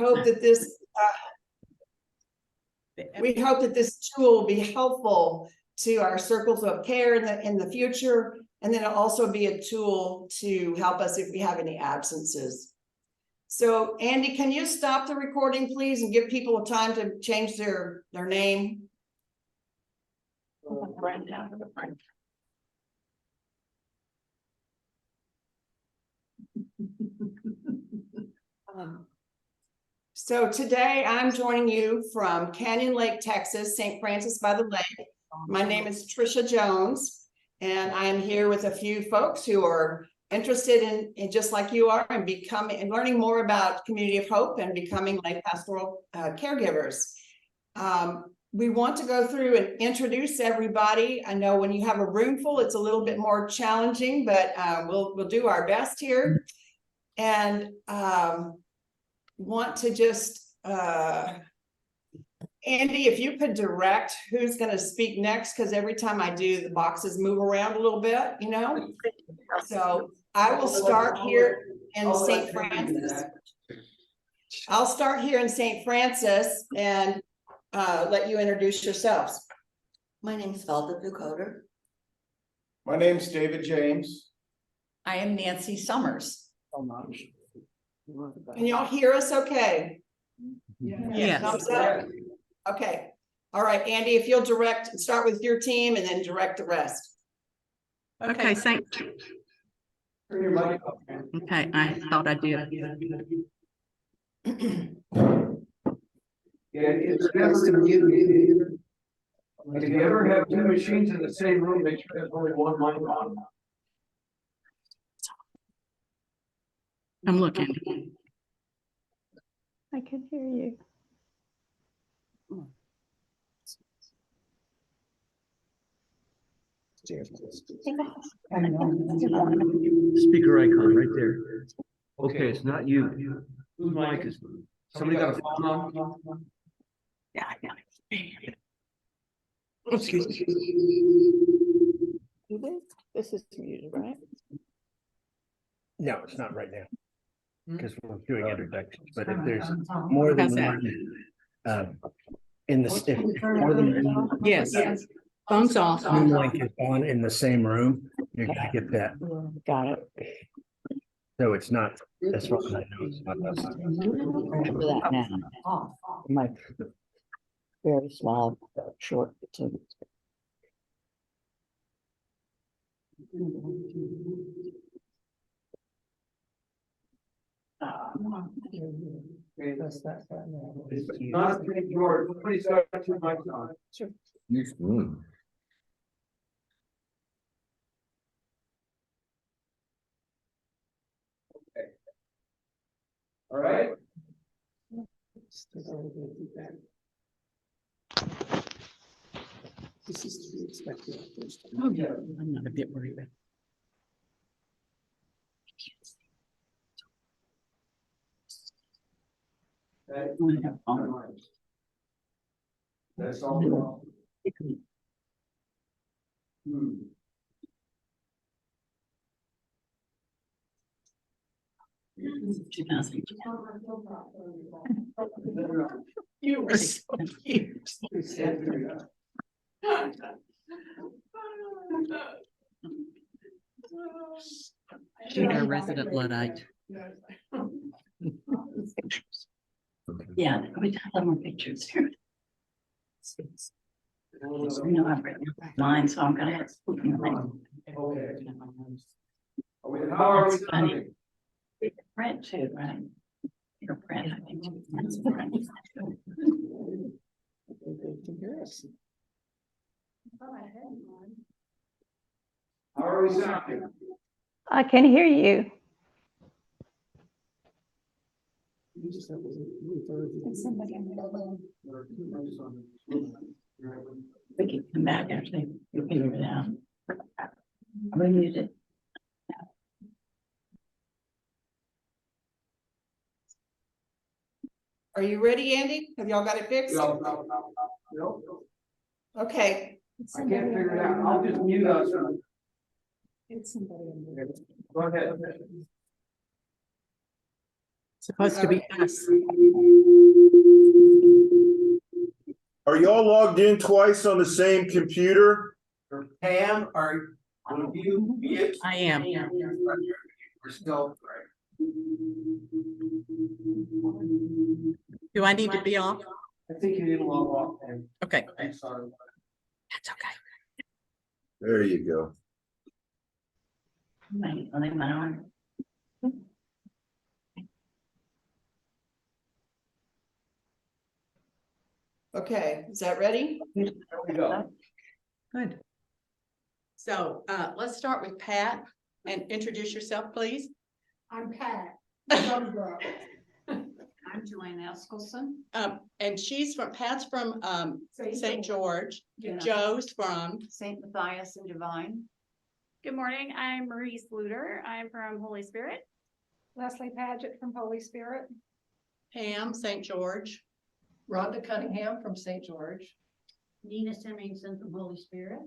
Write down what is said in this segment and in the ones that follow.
hope that this we hope that this tool will be helpful to our circles of care in the future, and then it'll also be a tool to help us if we have any absences. So Andy, can you stop the recording, please, and give people time to change their name? So today I'm joining you from Canyon Lake, Texas, St. Francis by the Lake. My name is Trisha Jones, and I am here with a few folks who are interested in just like you are, and becoming and learning more about Community of Hope and becoming lay pastoral caregivers. We want to go through and introduce everybody. I know when you have a room full, it's a little bit more challenging, but we'll do our best here. And want to just Andy, if you could direct who's going to speak next, because every time I do, the boxes move around a little bit, you know. So I will start here in St. Francis. I'll start here in St. Francis and let you introduce yourselves. My name is Valda Bucoder. My name's David James. I am Nancy Summers. Can y'all hear us okay? Yes. Thumbs up? Okay. All right, Andy, if you'll start with your team and then direct the rest. Okay, thank you. Turn your mic up. Okay, I thought I did. Yeah, it's best to mute. If you ever have two machines in the same room, make sure there's only one mic on. I'm looking. I can hear you. Speaker icon right there. Okay, it's not you. Whose mic is? Somebody got a phone on? Yeah, I got it. Excuse me. This is muted, right? No, it's not right now. Because we're doing introductions, but if there's more than How's that? one, in the, if more than one. Yes. Phone's off. Zoom link is on in the same room, you're gonna get that. Got it. So it's not, as far as I know, it's not that. Remember that now. My very small, short. Not a big George, please start your mics on. Sure. All right. This is to be expected. Oh, yeah, I'm not a bit worried about. That's all. You were so cute. She's our resident Luddite. Yeah, we have some more pictures here. You know, I've written mine, so I'm gonna have to put mine. Okay. How are we Funny. doing? Print too, right? Your print, I think. That's print. How are we sounding? I can hear you. We can come back after you figure it out. I'm gonna use it. Are you ready, Andy? Have y'all got it fixed? Okay. I can't figure it out. I'll just mute us. Go ahead. Supposed to be us. Are y'all logged in twice on the same computer? Pam, are one of you mute? I am. We're still. Do I need to be off? I think you need to log off. Pam. Okay, I'm sorry. that's okay. There you go. Okay, is that ready? There we go. Good. So, let's start with Pat and introduce yourself, please. I'm Pat. I'm Joanne Eskelson. And Pat's from, St. George. Yeah. Joe's from, St. Matthias and Divine. Good morning, I'm Marie Sluter. I'm from Holy Spirit. Leslie Paget from Holy Spirit. Pam, St. George. Rhonda Cunningham from St. George. Nina Semmingson from Holy Spirit.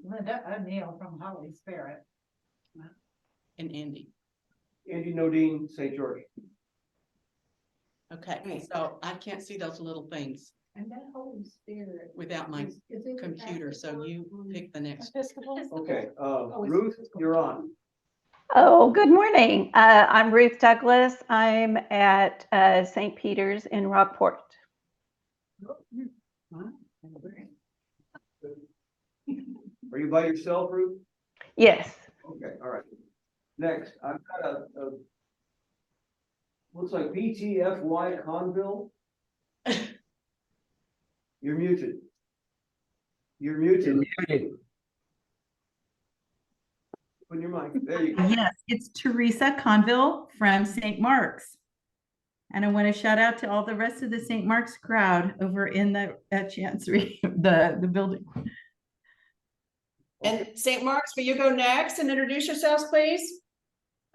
Linda O'Neill from Holy Spirit. And Andy. Andy Nodine, St. George. Okay, so I can't see those little things And that Holy Spirit. without my is it computer, so you pick the next. Episcopal? Okay, it's- Ruth, you're on. Oh, good morning. I'm Ruth Douglas. I'm at St. Peter's in Rockport. Are you by yourself, Ruth? Yes. Okay, all right. Next, I've got a looks like BTFY Conville. You're muted. You're muted. Open your mic. There you go. Yes, it's Teresa Conville from St. Mark's. And I want to shout out to all the rest of the St. Mark's crowd over in the at Chancery, the building. And St. Mark's, will you go next and introduce yourselves, please?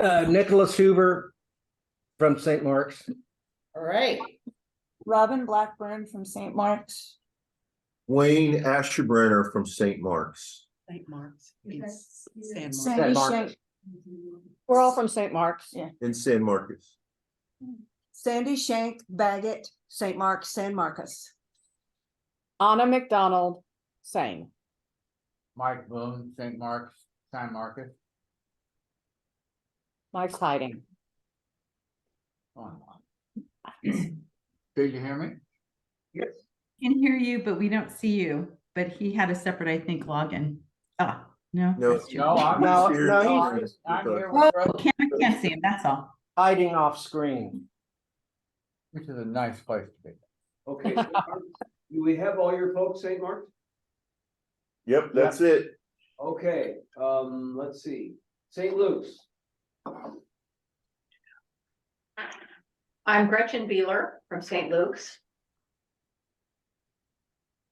Nicholas Hoover from St. Mark's. All right. Robin Blackburn from St. Mark's. Wayne Asherbrenner from St. Mark's. St. Mark's. Okay. It's San San Marcos. Marcos. We're all from St. Mark's. Yeah. In San Marcos. Sandy Shank Baggett, St. Mark's, San Marcos. Anna McDonald, same. Mike Boone, St. Mark's, San Marcos. Mike's hiding. Did you hear me? Yes. Can hear you, but we don't see you. But he had a separate, I think, login. Ah, no. No. that's true. No, I'm No, Here. no, he's I'm here Oh, with I can't see him, that's all. hiding off screen. which is a nice place to be. Okay. Do we have all your folks, St. Mark's? Yep, that's it. Okay, let's see. St. Luke's. I'm Gretchen Beeler from St. Luke's.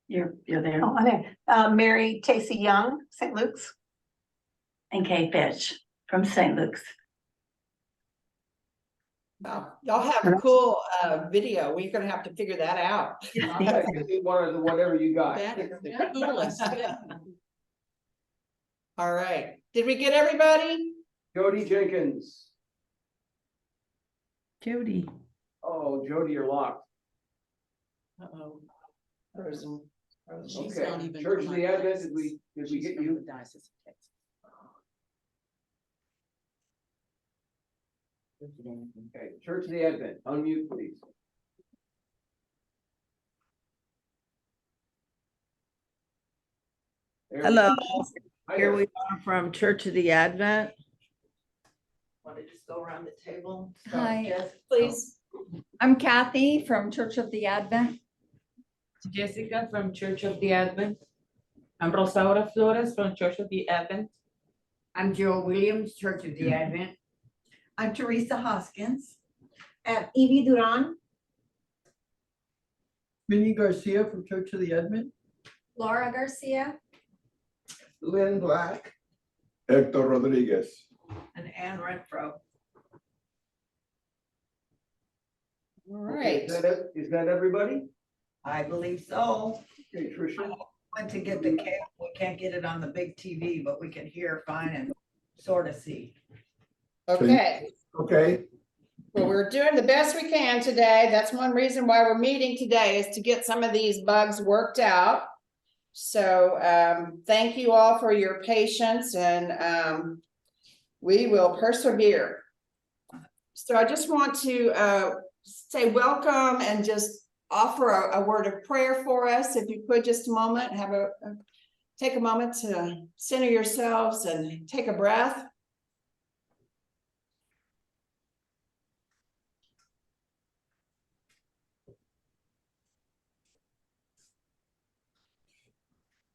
You're there. Oh, I'm there. Mary Tacey Young, St. Luke's. And Kay Fitch from St. Luke's. Wow. Y'all have a cool video. We're gonna have to figure that out. I'm gonna do one of the whatever you got. That is the coolest. All right. Did we get everybody? Jody Jenkins. Jody. Oh, Jody, you're locked. Uh-oh. Frozen. She's Okay, not even Church from of the my Advent, diocese. did we She's get from you? the Diocese of Texas. Okay, Church of the Advent, unmute please. There we Hello, go. Hi here there. we are from Church of the Advent. Want to just go around the table? Hi. Please. I'm Kathy from Church of the Advent. Jessica from Church of the Advent. I'm Rosaura Flores from Church of the Advent. I'm Joe Williams, Church of the Advent. I'm Teresa Hoskins. Evie Duran. Minnie Garcia from Church of the Advent. Laura Garcia. Lynn Black. Hector Rodriguez. And Ann Renfro. All Okay, right. Is that it? Is that everybody? I believe so. Okay, Tricia. Went to get the cable. We can't get it on the big TV, but we can hear fine and sort of see. Okay. Okay. Well, we're doing the best we can today. That's one reason why we're meeting today, is to get some of these bugs worked out. So thank you all for your patience, and we will persevere. So I just want to say welcome and just offer a word of prayer for us. If you could, just a moment, take a moment to center yourselves and take a breath.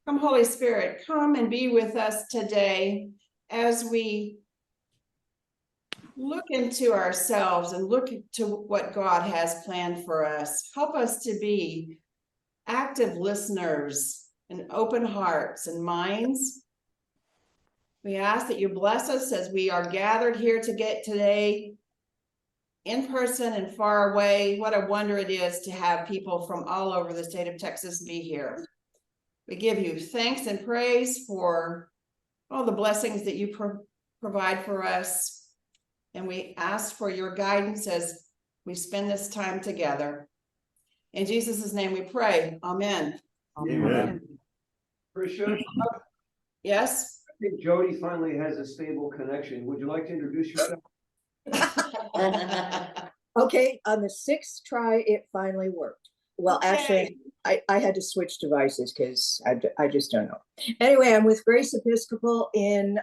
Come, Holy Spirit, come and be with us today as we look into ourselves and look to what God has planned for us. Help us to be active listeners and open hearts and minds. We ask that you bless us as we are gathered here today, in person and far away. What a wonder it is to have people from all over the state of Texas be here. We give you thanks and praise for all the blessings that you provide for us. And we ask for your guidance as we spend this time together. In Jesus' name we pray. Amen. Amen. Tricia, Yes? I think Jody finally has a stable connection. Would you like to introduce yourself? Okay, on the 6th try, it finally worked. Well, actually, I had to switch devices because I just don't know. Anyway, I'm with Grace Episcopal in,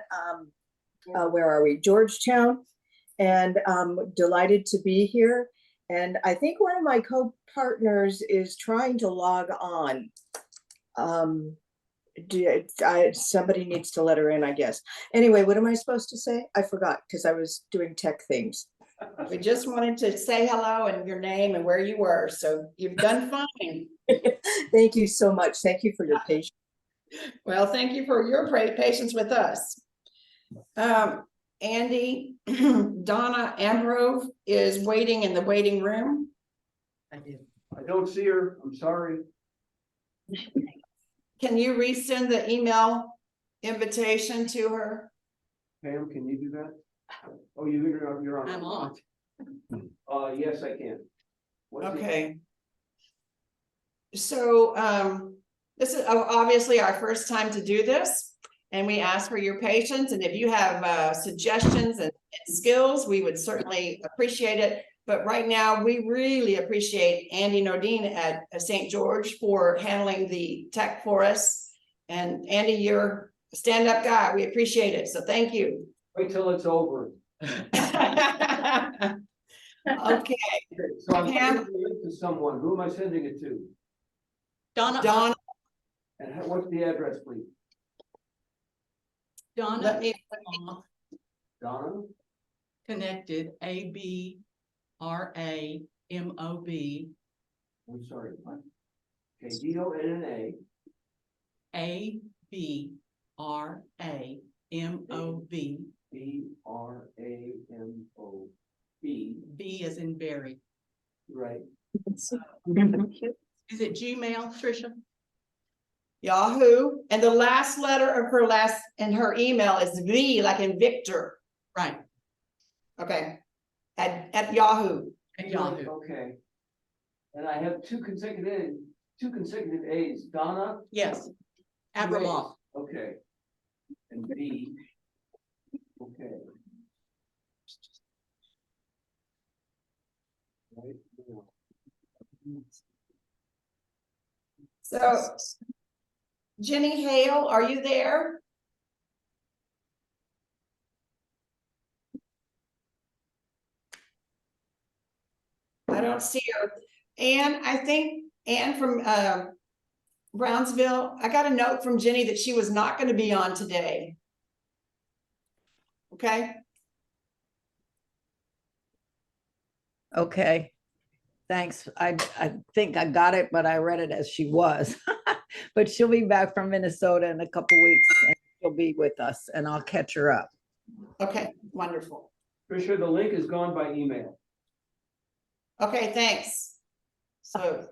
where are we? Georgetown. And I'm delighted to be here. And I think one of my co-partners is trying to log on. Somebody needs to let her in, I guess. Anyway, what am I supposed to say? I forgot because I was doing tech things. We just wanted to say hello and your name and where you were. So you've done fine. Thank you so much. Thank you for your patience. Well, thank you for your patience with us. Andy, Donna Ambrose is waiting in the waiting room. I did. I don't see her. I'm sorry. Can you resend the email invitation to her? Pam, can you do that? Oh, you're on. I'm on. Yes, I can. What's the- Okay. So this is obviously our first time to do this, and we ask for your patience. And if you have suggestions and skills, we would certainly appreciate it. But right now, we really appreciate Andy Nordine at St. George for handling the tech for us. And Andy, you're a stand-up guy. We appreciate it. So thank you. Wait till it's over. Okay. So I'm Pam? sending it to someone. Who am I sending it to? Donna, And what's the address, please? Donna, let me, Donna? connected, ABRAMOB, I'm sorry, what? Okay, DONNA. ABRAMOB, BRAMOB. B as in berry. Right. Is it Gmail, Tricia? Yahoo, and the last letter of her email is V, like in Victor. Right, Okay, at Yahoo. at Yahoo. Okay. And I have two consecutive A's. Donna? Yes. Abramoff. Okay. And B. Okay. Right. So, Jenny Hale, are you there? I don't see her. Anne, I think Anne from Brownsville, I got a note from Jenny that she was not going to be on today. Okay. Okay, thanks. I think I got it, but I read it as she was. But she'll be back from Minnesota in a couple weeks and she'll be with us and I'll catch her up. Okay, wonderful. Tricia, the link is gone by email. Okay, thanks. So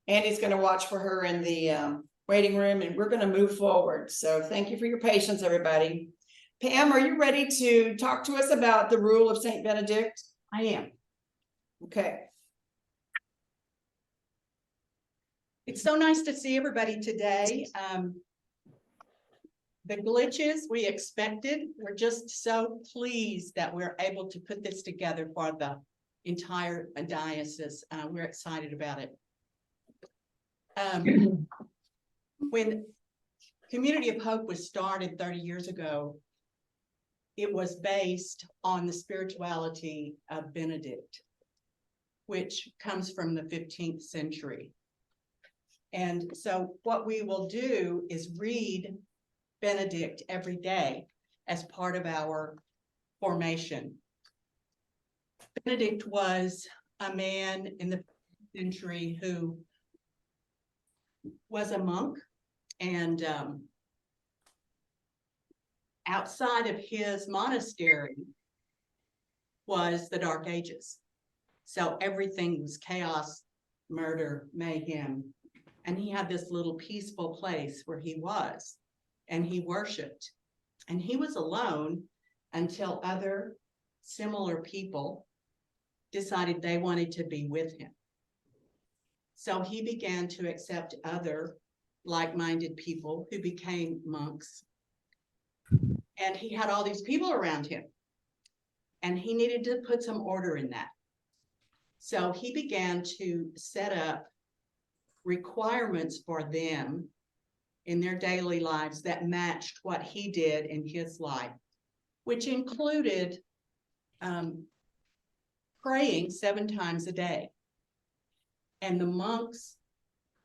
Andy's going to watch for her in the waiting room and we're going to move forward. So thank you for your patience, everybody. Pam, are you ready to talk to us about the rule of St. Benedict? I am. Okay, It's so nice to see everybody today. The glitches we expected, we're just so pleased that we're able to put this together for the entire diocese. We're excited about it. When Community of Hope was started 30 years ago, it was based on the spirituality of Benedict, which comes from the 15th century. And so what we will do is read Benedict every day as part of our formation. Benedict was a man in the 15th century who was a monk, and outside of his monastery was the Dark Ages. So everything was chaos, murder, mayhem. And he had this little peaceful place where he was, and he worshiped. And he was alone until other similar people decided they wanted to be with him. So he began to accept other like-minded people who became monks. And he had all these people around him, and he needed to put some order in that. So he began to set up requirements for them in their daily lives that matched what he did in his life, which included praying 7 times a day. And the monks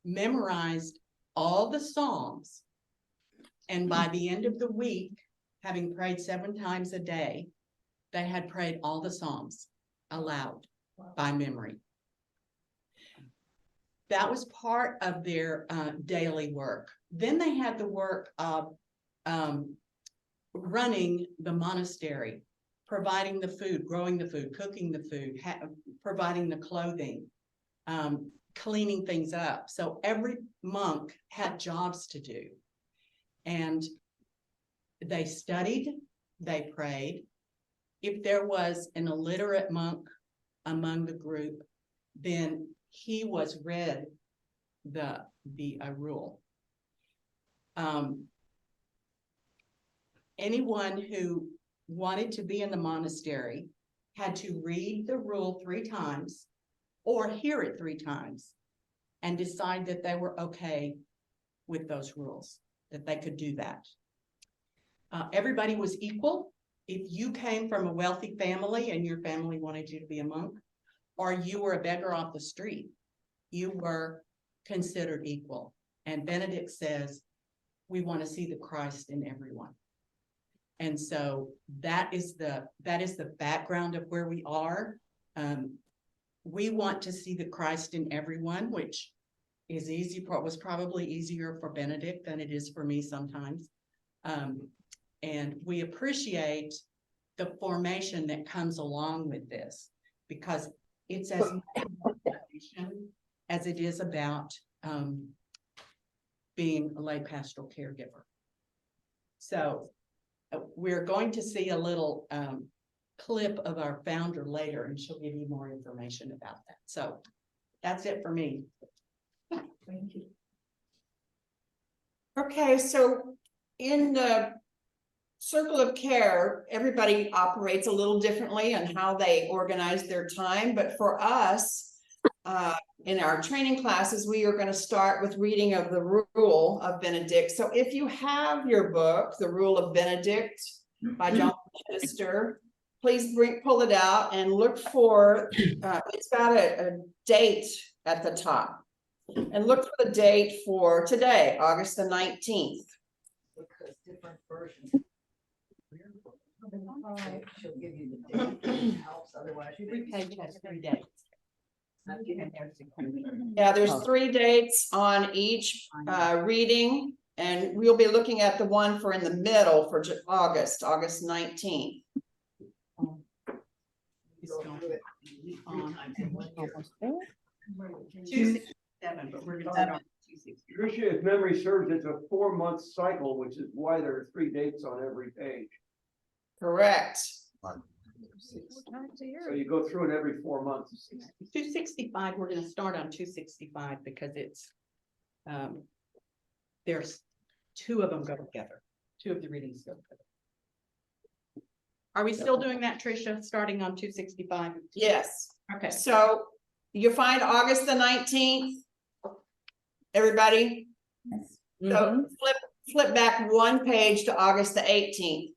memorized all the Psalms. And by the end of the week, having prayed 7 times a day, they had prayed all the Psalms aloud by memory. That was part of their daily work. Then they had the work of running the monastery, providing the food, growing the food, cooking the food, providing the clothing, cleaning things up. So every monk had jobs to do. And they studied, they prayed. If there was an illiterate monk among the group, then he was read the rule. Anyone who wanted to be in the monastery had to read the rule 3 times or hear it 3 times and decide that they were okay with those rules, that they could do that. Everybody was equal. If you came from a wealthy family and your family wanted you to be a monk, or you were a beggar off the street, you were considered equal. And Benedict says, we want to see the Christ in everyone. And so that is the background of where we are. We want to see the Christ in everyone, which is was probably easier for Benedict than it is for me sometimes. And we appreciate the formation that comes along with this, because it's as much formation as it is about being a lay pastoral caregiver. So we're going to see a little clip of our founder later, and she'll give you more information about that. So that's it for me. thank you. Okay, so in the circle of care, everybody operates a little differently on how they organize their time. But for us, in our training classes, we are going to start with reading of the Rule of Benedict. So if you have your book, The Rule of Benedict by John Chester, please pull it out and look for, it's got a date at the top. And look for the date for today, August the 19th. Because different versions. She'll give you the date, it helps, otherwise you. Every page has 3 dates. Yeah, there's 3 dates on each reading, and we'll be looking at the one for in the middle for August 19th. But we're going to Tricia, if memory serves, it's a 4-month cycle, which is why there are 3 dates on every page. Correct. So you go through it every 4 months. 265, we're gonna start on 265 because it's, there's two of them go together. Two of the readings go together. Are we still doing that, Tricia, starting on 265? Yes. Okay. So you find August the 19th? Everybody? So flip back one page to August the 18th.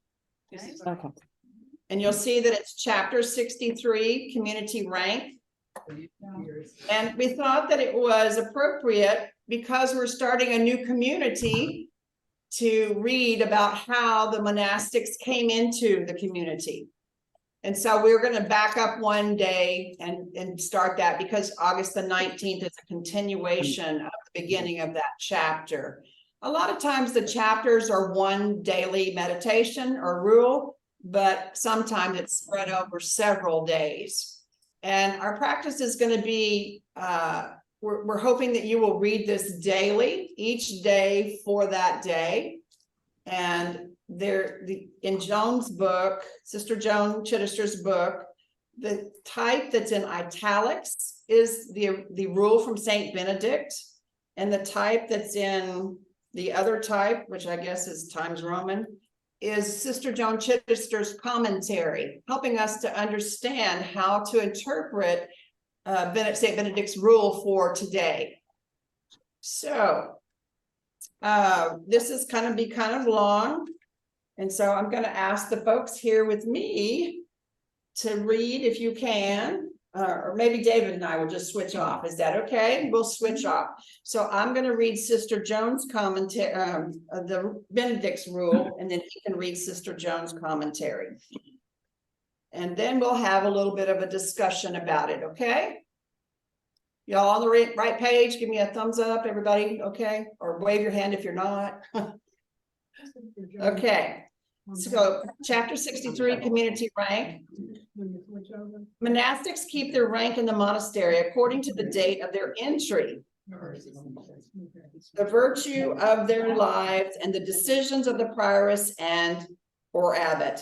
Okay. And you'll see that it's chapter 63, community rank. And we thought that it was appropriate because we're starting a new community to read about how the monastics came into the community. And so we're going to back up one day and start that because August the 19th is a continuation of the beginning of that chapter. A lot of times the chapters are one daily meditation or rule, but sometimes it's spread over several days. And our practice is going to be, we're hoping that you will read this daily, each day for that day. And in Joan's book, Sister Joan Chittister's book, the type that's in italics is the rule from Saint Benedict. And the type that's in the other type, which I guess is Times Roman, is Sister Joan Chittister's commentary, helping us to understand how to interpret Saint Benedict's rule for today. So this is kind of long. And so I'm going to ask the folks here with me to read if you can, or maybe David and I will just switch off. Is that okay? We'll switch off. So I'm going to read Sister Joan's commentary, the Benedict's rule, and then he can read Sister Joan's commentary. And then we'll have a little bit of a discussion about it, okay? Y'all on the right page? Give me a thumbs up, everybody, okay? Or wave your hand if you're not. Okay. So chapter 63, community rank. Monastics keep their rank in the monastery according to the date of their entry, the virtue of their lives, and the decisions of the prioress and or abbot.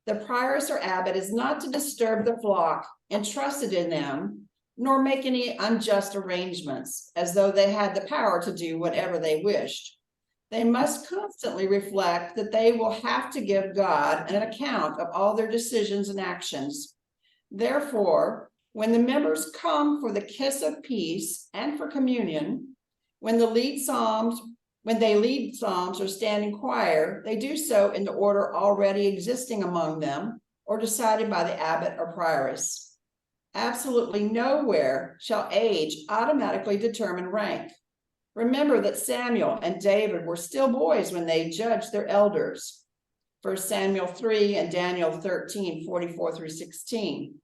The prioress or abbot is not to disturb the flock entrusted in them, nor make any unjust arrangements, as though they had the power to do whatever they wished. They must constantly reflect that they will have to give God an account of all their decisions and actions. Therefore, when the members come for the kiss of peace and for communion, when they lead psalms or stand in choir, they do so in the order already existing among them or decided by the abbot or prioress. Absolutely nowhere shall age automatically determine rank. Remember that Samuel and David were still boys when they judged their elders. 1 Samuel 3 and Daniel 13, 44 through 16.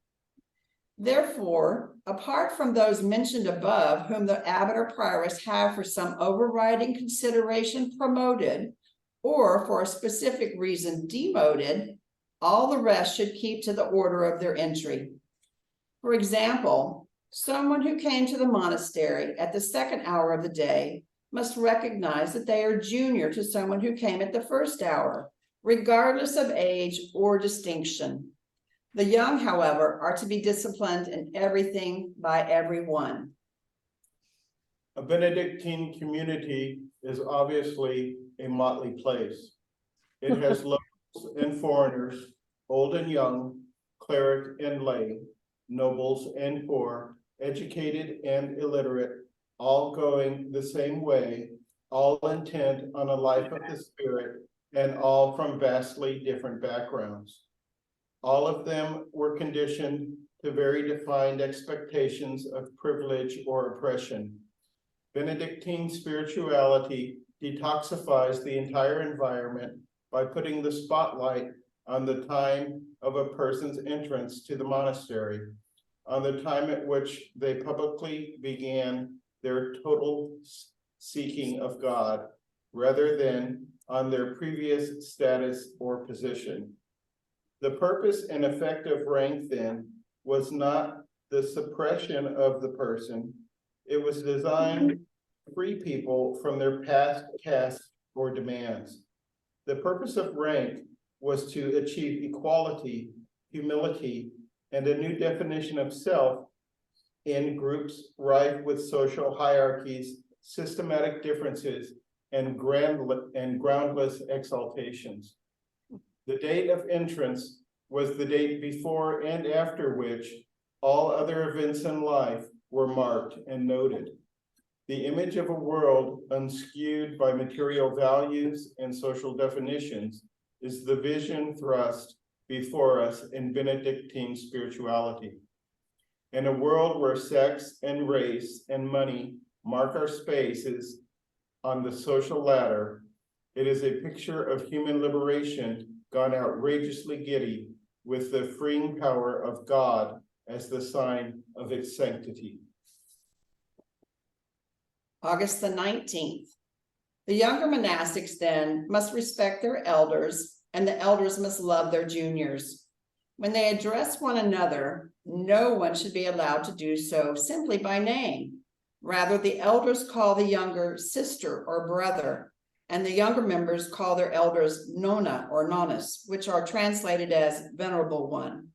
Therefore, apart from those mentioned above, whom the abbot or prioress have for some overriding consideration promoted, or for a specific reason demoted, all the rest should keep to the order of their entry. For example, someone who came to the monastery at the second hour of the day must recognize that they are junior to someone who came at the first hour, regardless of age or distinction. The young, however, are to be disciplined in everything by everyone. A Benedictine community is obviously a motley place. It has locals and foreigners, old and young, cleric and lay, nobles and poor, educated and illiterate, all going the same way, all intent on a life of the spirit, and all from vastly different backgrounds. All of them were conditioned to very defined expectations of privilege or oppression. Benedictine spirituality detoxifies the entire environment by putting the spotlight on the time of a person's entrance to the monastery, on the time at which they publicly began their total seeking of God, rather than on their previous status or position. The purpose and effect of rank, then, was not the suppression of the person. It was designed to free people from their past caste or demands. The purpose of rank was to achieve equality humility, and a new definition of self in groups rife with social hierarchies, systematic differences, and groundless exaltations. The date of entrance was the date before and after which all other events in life were marked and noted. The image of a world unskewed by material values and social definitions is the vision thrust before us in Benedictine spirituality. In a world where sex and race and money mark our spaces on the social ladder, it is a picture of human liberation gone outrageously giddy with the freeing power of God as the sign of its sanctity. August the 19th. The younger monastics then must respect their elders, and the elders must love their juniors. When they address one another, no one should be allowed to do so simply by name. Rather, the elders call the younger sister or brother, and the younger members call their elders nona or nonus, which are translated as venerable one.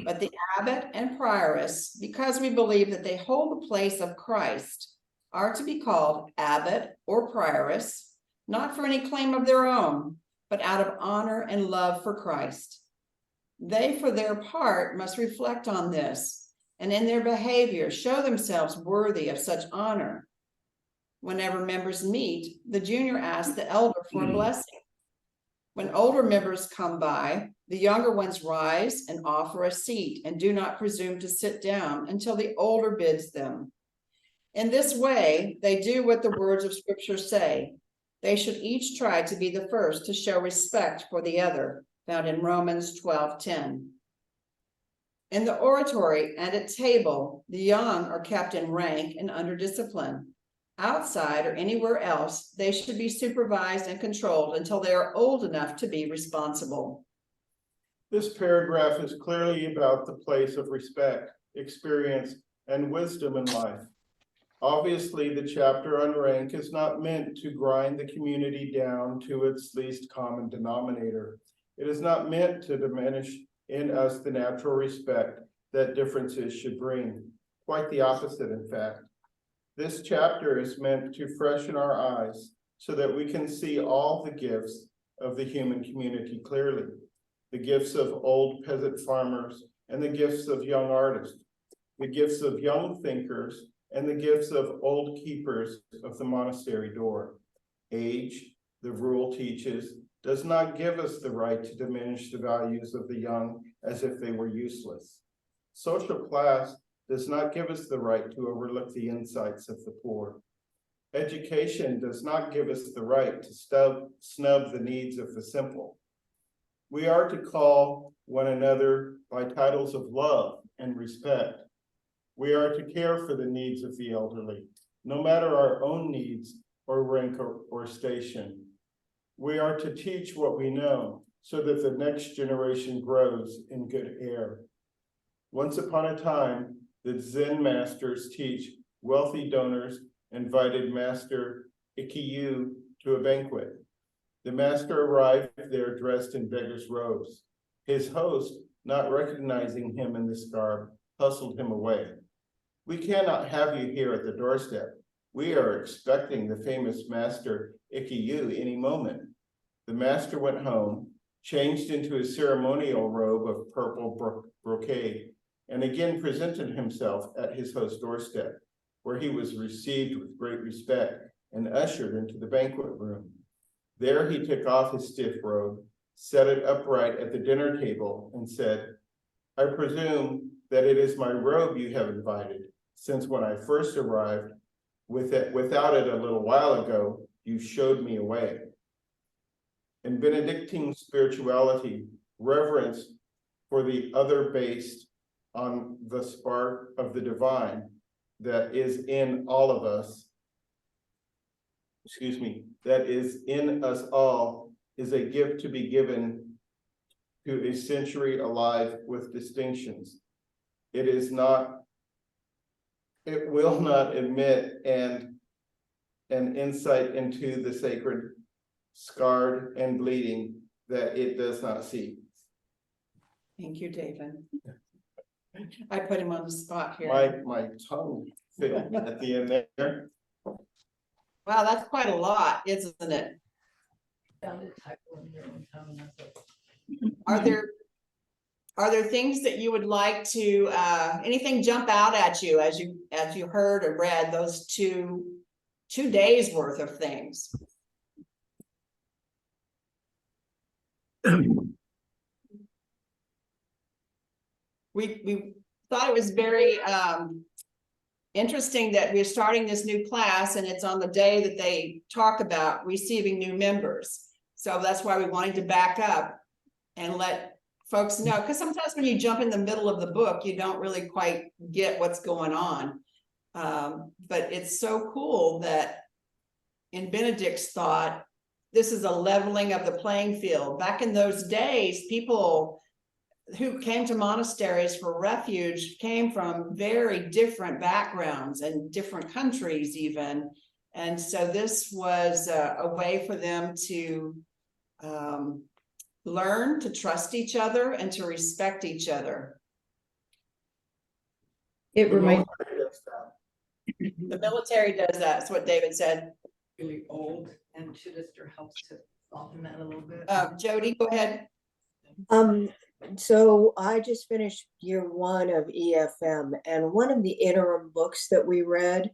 But the abbot and prioress, because we believe that they hold the place of Christ, are to be called abbot or prioress, not for any claim of their own, but out of honor and love for Christ. They, for their part, must reflect on this, and in their behavior show themselves worthy of such honor. Whenever members meet, the junior asks the elder for a blessing. When older members come by, the younger ones rise and offer a seat and do not presume to sit down until the older bids them. In this way, they do what the words of Scripture say. They should each try to be the first to show respect for the other, found in Romans 12:10. In the oratory and at table, the young are kept in rank and under discipline. Outside or anywhere else, they should be supervised and controlled until they are old enough to be responsible. This paragraph is clearly about the place of respect, experience, and wisdom in life. Obviously, the chapter on rank is not meant to grind the community down to its least common denominator. It is not meant to diminish in us the natural respect that differences should bring. Quite the opposite, in fact. This chapter is meant to freshen our eyes so that we can see all the gifts of the human community clearly. The gifts of old peasant farmers and the gifts of young artists, the gifts of young thinkers and the gifts of old keepers of the monastery door. Age, the rule teaches, does not give us the right to diminish the values of the young as if they were useless. Social class does not give us the right to overlook the insights of the poor. Education does not give us the right to snub the needs of the simple. We are to call one another by titles of love and respect. We are to care for the needs of the elderly, no matter our own needs or rank or station. We are to teach what we know so that the next generation grows in good air. Once upon a time, the Zen masters teach wealthy donors invited Master Ikkyu to a banquet. The master arrived there dressed in beggar's robes. His host, not recognizing him in this garb, hustled him away. "We cannot have you here at the doorstep. We are expecting the famous Master Ikkyu any moment." The master went home, changed into his ceremonial robe of purple brocade, and again presented himself at his host's doorstep, where he was received with great respect and ushered into the banquet room. There he took off his stiff robe, set it upright at the dinner table, and said, "I presume that it is my robe you have invited, since when I first arrived without it a little while ago, you showed me a way." In Benedictine spirituality, reverence for the other based on the spark of the divine that is in all of us, that is in us all, is a gift to be given to a century alive with distinctions. It will not admit an insight into the sacred, scarred and bleeding that it does not see. Thank you, David. I put him on the spot here. My tongue failed at the end there. Wow, that's quite a lot, isn't it? Are there things that you would like to, anything jump out at you as you heard or read those two days worth of things? We thought it was very interesting that we're starting this new class and it's on the day that they talk about receiving new members. So that's why we wanted to back up and let folks know, because sometimes when you jump in the middle of the book, you don't really quite get what's going on. But it's so cool that in Benedict's thought, this is a leveling of the playing field. Back in those days, people who came to monasteries for refuge came from very different backgrounds and different countries even. And so this was a way for them to learn to trust each other and to respect each other. It reminds The military does that. That's what David said. really old, and Chittister helps to soften that a little bit. Jody, go ahead. So I just finished year 1 of EFM, and one of the interim books that we read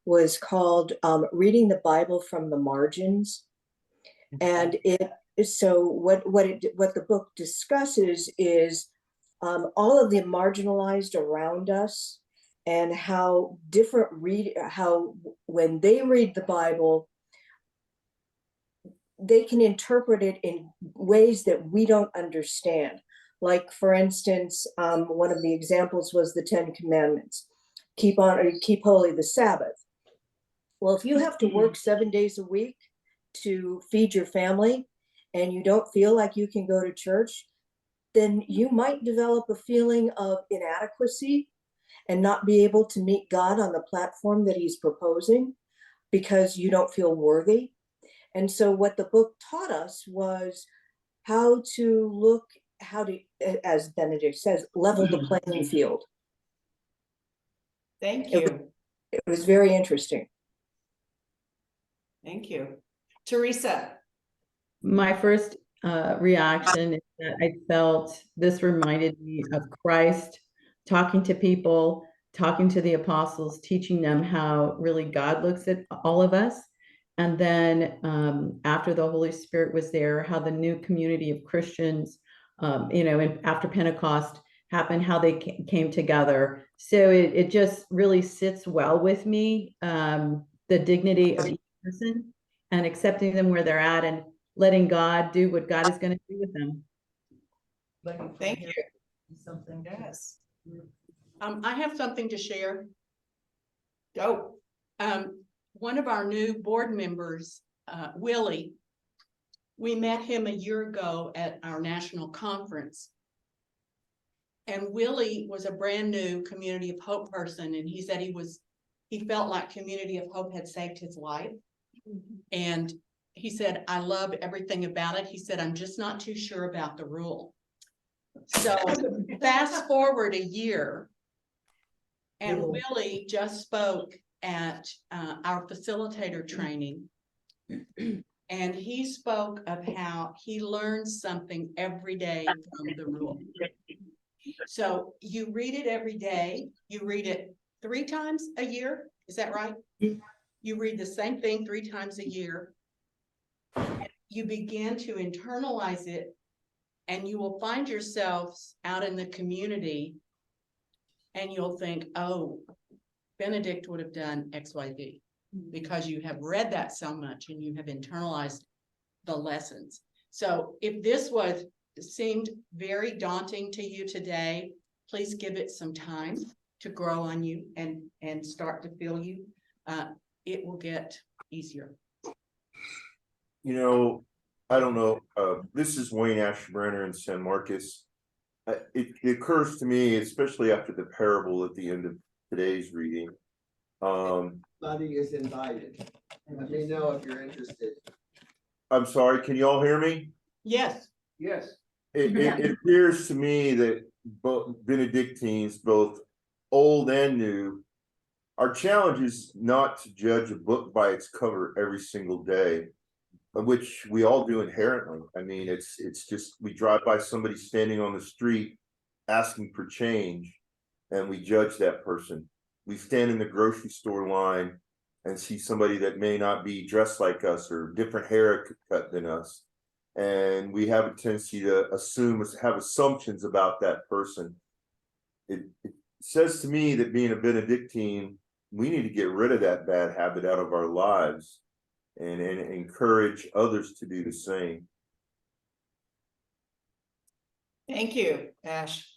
was called Reading the Bible from the Margins. And what the book discusses is all of the marginalized around us, and how how when they read the Bible, they can interpret it in ways that we don't understand. Like, for instance, one of the examples was the 10 Commandments. Keep holy the Sabbath. Well, if you have to work 7 days a week to feed your family and you don't feel like you can go to church, then you might develop a feeling of inadequacy and not be able to meet God on the platform that he's proposing because you don't feel worthy. And so what the book taught us was how to, as Benedict says, level the playing field. Thank you. It was very interesting. Thank you. Teresa. My first reaction is that I felt this reminded me of Christ talking to people, talking to the apostles, teaching them how really God looks at all of us. And then after the Holy Spirit was there, how the new community of Christians, after Pentecost happened, how they came together. So it just really sits well with me, the dignity of each person and accepting them where they're at and letting God do what God is going to do with them. Thank you. Something. Yes. I have something to share. Go. One of our new board members, Willie, we met him a year ago at our national conference. And Willie was a brand new Community of Hope person. And he said he felt like Community of Hope had saved his life. And he said, I love everything about it. He said, I'm just not too sure about the rule. So fast forward a year, and Willie just spoke at our facilitator training. And he spoke of how he learns something every day from the rule. So you read it every day. You read it 3 times a year. Is that right? You read the same thing 3 times a year. You begin to internalize it, and you will find yourselves out in the community and you'll think, oh, Benedict would have done XYZ, because you have read that so much and you have internalized the lessons. So if this seemed very daunting to you today, please give it some time to grow on you and start to feel you. It will get easier. I don't know. This is Wayne Ashbrenner in San Marcos. It occurs to me, especially after the parable at the end of today's reading. Buddy is invited. Let me know if you're interested. I'm sorry, can you all hear me? Yes. Yes. it appears to me that both Benedictines, both old and new, our challenge is not to judge a book by its cover every single day, which we all do inherently. I mean, it's just, we drive by somebody standing on the street asking for change, and we judge that person. We stand in the grocery store line and see somebody that may not be dressed like us or different haircut than us, and we have a tendency to have assumptions about that person. It says to me that being a Benedictine, we need to get rid of that bad habit out of our lives and encourage others to do the same. Thank you, Ash.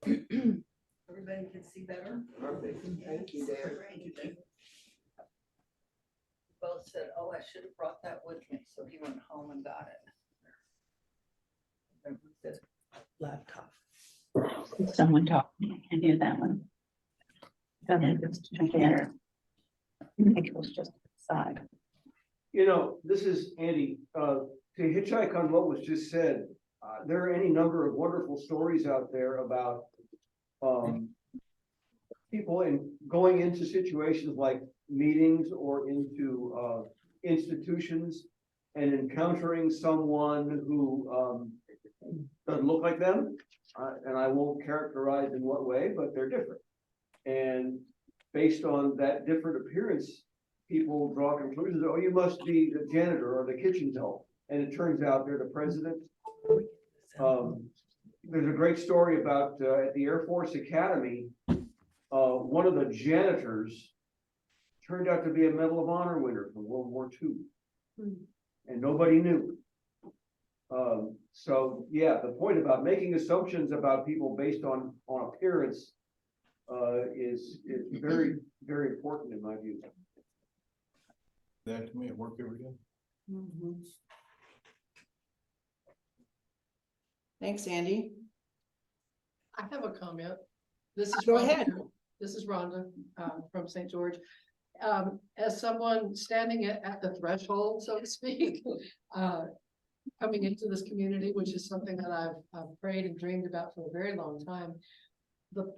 Everybody can see better. Perfect. Thank you, Dan. Both said, oh, I should have brought that with me, so he went home and got it. Laptop. Someone talking, I can hear that one. I think it was just side. You know, this is Andy, to hitchhike on what was just said, there are any number of wonderful stories out there about people going into situations like meetings or into institutions and encountering someone who doesn't look like them, and I won't characterize in what way, but they're different. And based on that different appearance, people draw conclusions. Oh, you must be the janitor or the kitchen help, and it turns out they're the president. There's a great story about at the Air Force Academy, one of the janitors turned out to be a Medal of Honor winner from World War II, and nobody knew. So yeah, the point about making assumptions about people based on appearance is very, very important in my view. That to me at work every day. Thanks, Andy. I have a comment. This is Go Rhonda. ahead. This is Rhonda from St. George. As someone standing at the threshold, so to speak, coming into this community, which is something that I've prayed and dreamed about for a very long time, the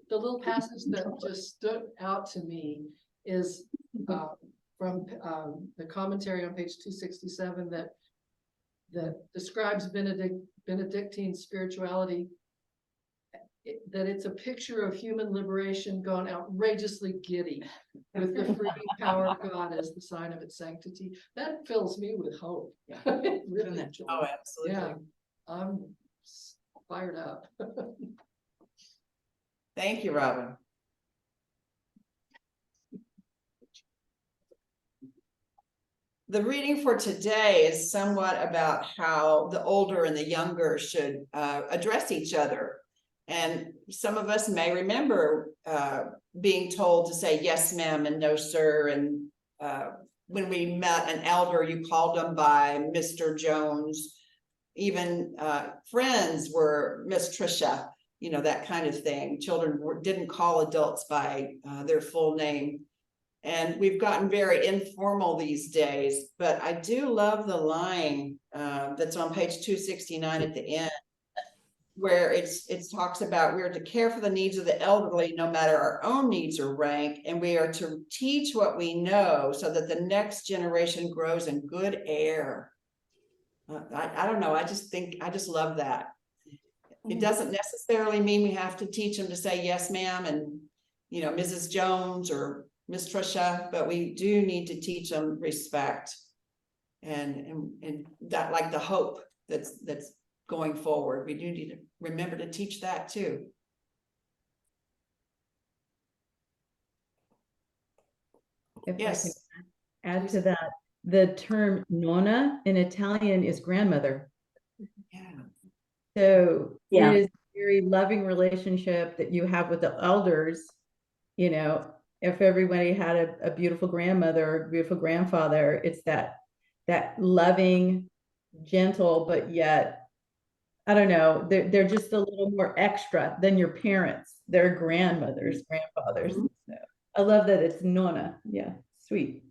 little passage that just stood out to me is from the commentary on page 267 that describes Benedictine spirituality, that it's a picture of human liberation gone outrageously giddy with the freeing power of God as the sign of its sanctity. That fills me with hope. Really. Oh, absolutely. Yeah, I'm fired up. Thank you, Robin. The reading for today is somewhat about how the older and the younger should address each other. And some of us may remember being told to say yes, ma'am, and no, sir. And when we met an elder, you called them by Mr. Jones. Even friends were Miss Tricia, you know, that kind of thing. Children didn't call adults by their full name. And we've gotten very informal these days, but I do love the line that's on page 269 at the end, where it talks about we are to care for the needs of the elderly, no matter our own needs or rank, and we are to teach what we know so that the next generation grows in good air. I don't know. I just love that. It doesn't necessarily mean we have to teach them to say yes, ma'am, and you know, Mrs. Jones or Miss Tricia, but we do need to teach them respect and that, like the hope that's going forward. We do need to remember to teach that too. If yes. I can add to that, the term nonna in Italian is grandmother. Yeah. So Yeah. it is a very loving relationship that you have with the elders. You know, if everybody had a beautiful grandmother or beautiful grandfather, it's that loving, gentle, but yet, I don't know, they're just a little more extra than your parents, their grandmothers, grandfathers. So I love that it's nonna. Yeah, sweet.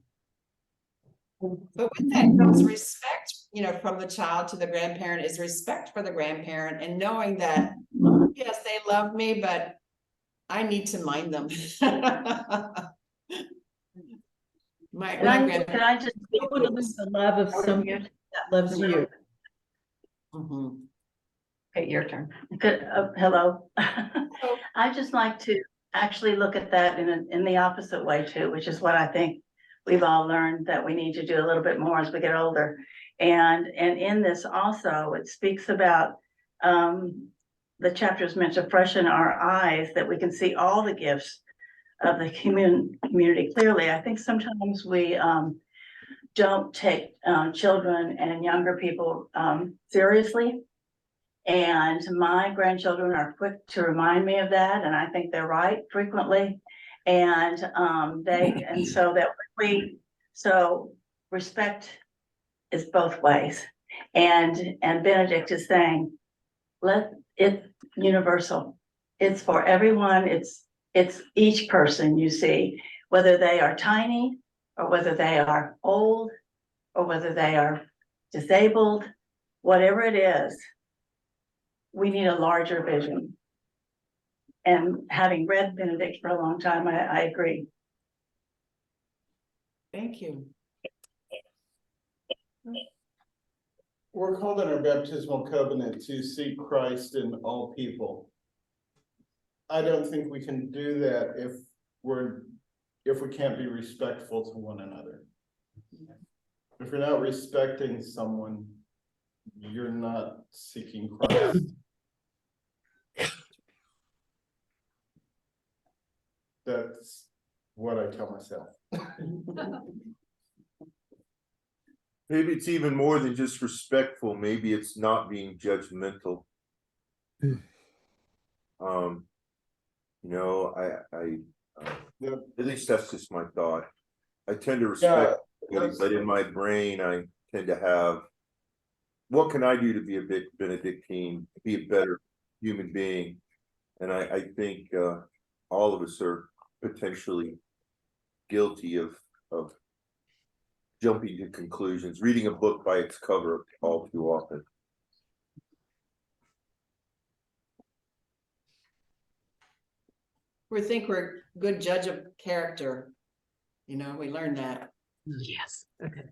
But with that comes respect from the child to the grandparent is respect for the grandparent and knowing that, yes, they love me, but I need to mind them. My Can I just don't want to lose the love of someone that loves you. Okay, your turn. Good, hello. I just like to actually look at that in the opposite way too, which is what I think we've all learned that we need to do a little bit more as we get older. And in this also, it speaks about the chapters mentioned freshen our eyes, that we can see all the gifts of the community clearly. I think sometimes we don't take children and younger people seriously. And my grandchildren are quick to remind me of that, and I think they're right frequently. And so respect is both ways. And Benedict is saying, it's universal. It's for everyone. It's each person you see, whether they are tiny or whether they are old or whether they are disabled, whatever it is. We need a larger vision. And having read Benedict for a long time, I agree. Thank you. We're called in our baptismal covenant to seek Christ in all people. I don't think we can do that if we can't be respectful to one another. If you're not respecting someone, you're not seeking Christ. That's what I tell myself. Maybe it's even more than just respectful. Maybe it's not being judgmental. At least that's just my thought. I tend to respect, but in my brain, I tend to have, what can I do to be a bit Benedictine, be a better human being? And I think all of us are potentially guilty of jumping to conclusions, reading a book by its cover all too often. We think we're a good judge of character. We learned that. Yes. Okay.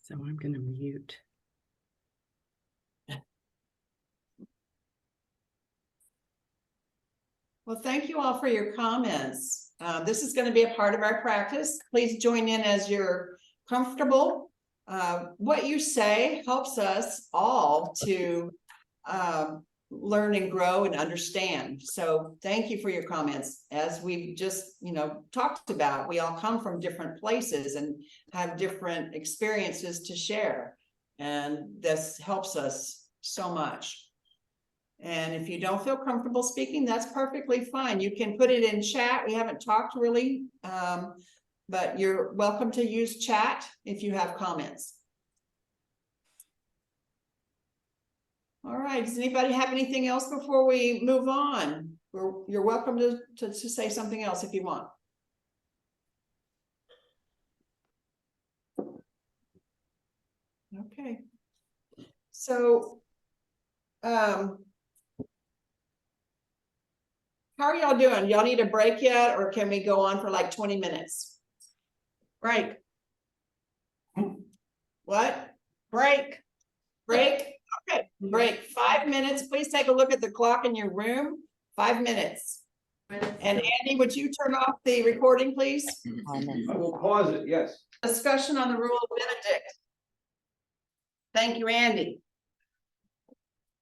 So I'm going to mute. Well, thank you all for your comments. This is going to be a part of our practice. Please join in as you're comfortable. What you say helps us all to learn and grow and understand. So thank you for your comments. As we've just, talked about, we all come from different places and have different experiences to share. And this helps us so much. And if you don't feel comfortable speaking, that's perfectly fine. You can put it in chat. We haven't talked really, but you're welcome to use chat if you have comments. All right, does anybody have anything else before we move on? You're welcome to say something else if you want. Okay. So, how are y'all doing? Y'all need a break yet, or can we go on for like 20 minutes? Break. What? Break. Break. Okay, break. 5 minutes. Please take a look at the clock in your room. 5 minutes. And Andy, would you turn off the recording, please? I will pause it, yes. Discussion on the rule of Benedict. Thank you, Andy.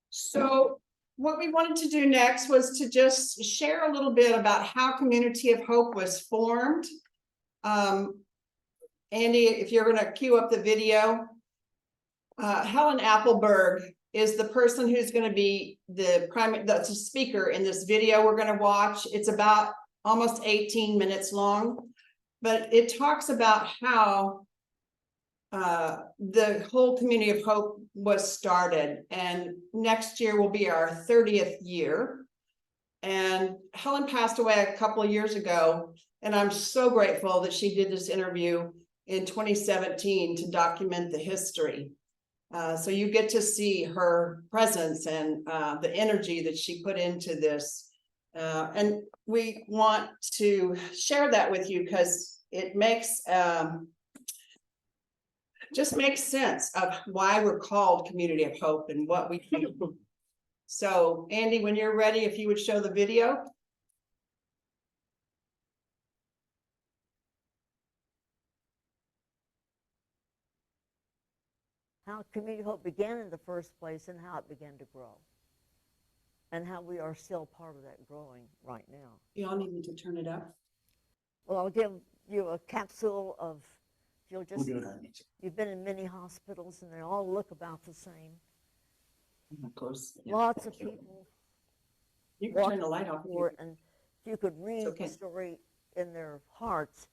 So what we wanted to do next was to just share a little bit about how Community of Hope was formed. Andy, if you're going to cue up the video. Helen Appleberg is the person who's going to be the speaker in this video we're going to watch. It's about almost 18 minutes long, but it talks about how the whole Community of Hope was started, and next year will be our 30th year. And Helen passed away a couple of years ago, and I'm so grateful that she did this interview in 2017 to document the history. So you get to see her presence and the energy that she put into this. And we want to share that with you because it makes just makes sense of why we're called Community of Hope and what we do. So Andy, when you're ready, if you would show the video. How Community Hope began in the first place and how it began to grow. And how we are still part of that growing right now. You all need me to turn it up. Well, I'll give you a capsule of, you'll just, you've been in many hospitals and they all look about the same. Of course. Yeah. Lots of people. You can turn the light off. And if you could read the story in their hearts,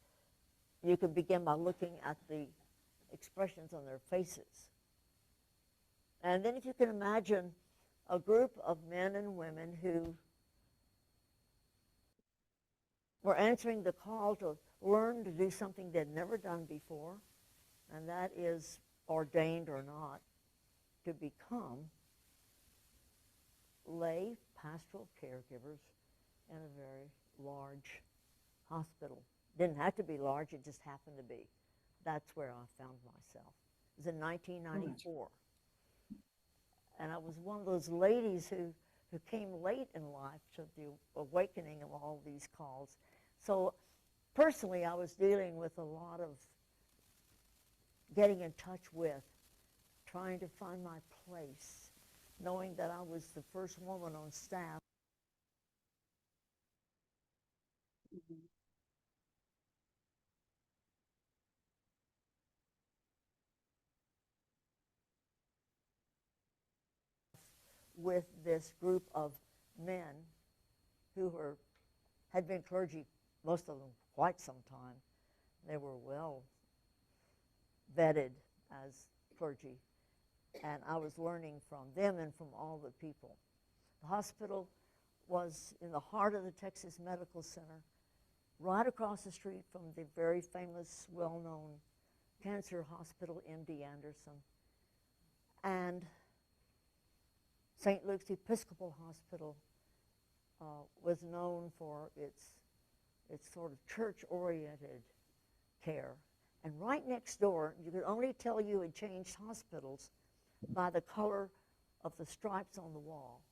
you could begin by looking at the expressions on their faces. And then if you can imagine a group of men and women who were answering the call to learn to do something they'd never done before, and that is, ordained or not, to become lay pastoral caregivers in a very large hospital. Didn't have to be large, it just happened to be. That's where I found myself. It was in 1994. And I was one of those ladies who came late in life to the awakening of all these calls. So personally, I was dealing with a lot of getting in touch with, trying to find my place, knowing that I was the first woman on staff. With this group of men who had been clergy, most of them quite some time. They were well vetted as clergy, and I was learning from them and from all the people. The hospital was in the heart of the Texas Medical Center, right across the street from the very famous, well-known cancer hospital, MD Anderson, and St. Luke's Episcopal Hospital was known for its sort of church-oriented care. And right next door, you could only tell you had changed hospitals by the color of the stripes on the wall.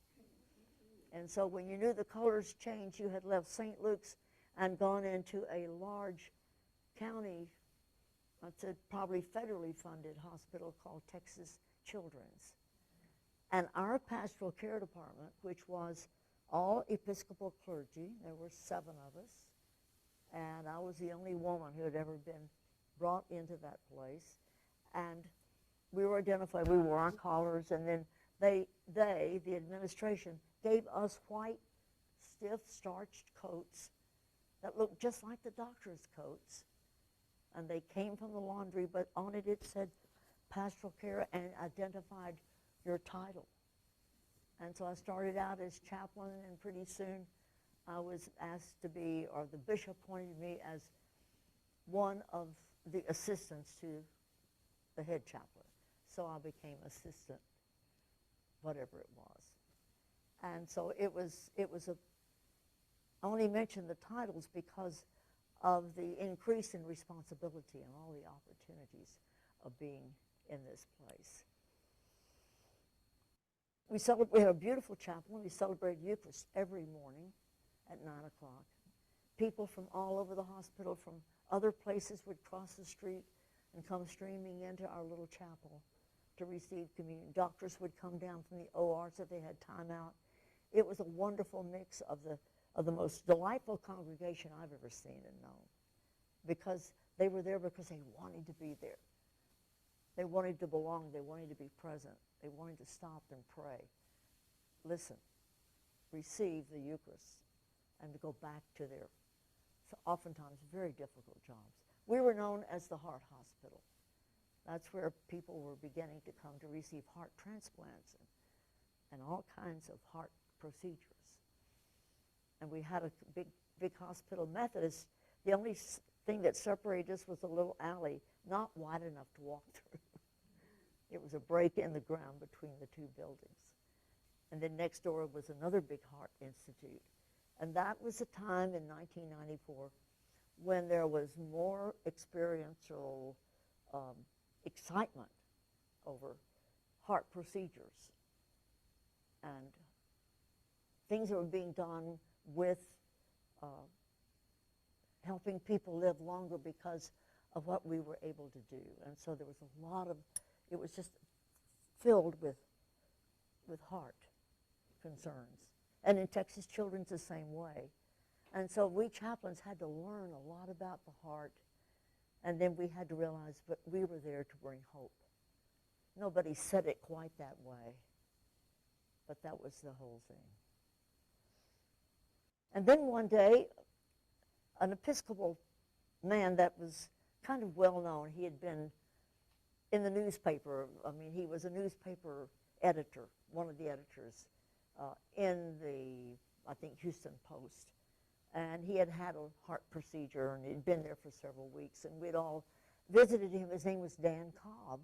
And so when you knew the colors changed, you had left St. Luke's and gone into a large county, it's a probably federally funded hospital called Texas Children's. And our pastoral care department, which was all Episcopal clergy, there were 7 of us, and I was the only woman who had ever been brought into that place. And we were identified, we wore our collars, and then they, the administration, gave us white, stiff, starched coats that looked just like the doctor's coats. And they came from the laundry, but on it said pastoral care and identified your title. And so I started out as chaplain, and pretty soon I was asked to be, or the bishop appointed me as one of the assistants to the head chaplain. So I became assistant, whatever it was. And so it was I only mention the titles because of the increase in responsibility and all the opportunities of being in this place. We had a beautiful chapel. We celebrated Eucharist every morning at 9 o'clock. People from all over the hospital, from other places, would cross the street and come streaming into our little chapel to receive communion. Doctors would come down from the ORs if they had time out. It was a wonderful mix of the most delightful congregation I've ever seen and known, because they were there because they wanted to be there. They wanted to belong. They wanted to be present. They wanted to stop and pray, listen, receive the Eucharist, and to go back to their oftentimes very difficult jobs. We were known as the Heart Hospital. That's where people were beginning to come to receive heart transplants and all kinds of heart procedures. And we had a big hospital, Methodist. The only thing that separated us was a little alley, not wide enough to walk through. It was a break in the ground between the two buildings. And then next door was another big heart institute. And that was a time in 1994 when there was more experiential excitement over heart procedures and things that were being done with helping people live longer because of what we were able to do. And so there was a lot of, it was just filled with heart concerns. And in Texas Children's the same way. And so we chaplains had to learn a lot about the heart, and then we had to realize that we were there to bring hope. Nobody said it quite that way, but that was the whole thing. And then one day, an Episcopal man that was kind of well known, he had been in the newspaper. I mean, he was a newspaper editor, one of the editors in the, I think, Houston Post. And he had had a heart procedure, and he'd been there for several weeks, and we'd all visited him. His name was Dan Cobb.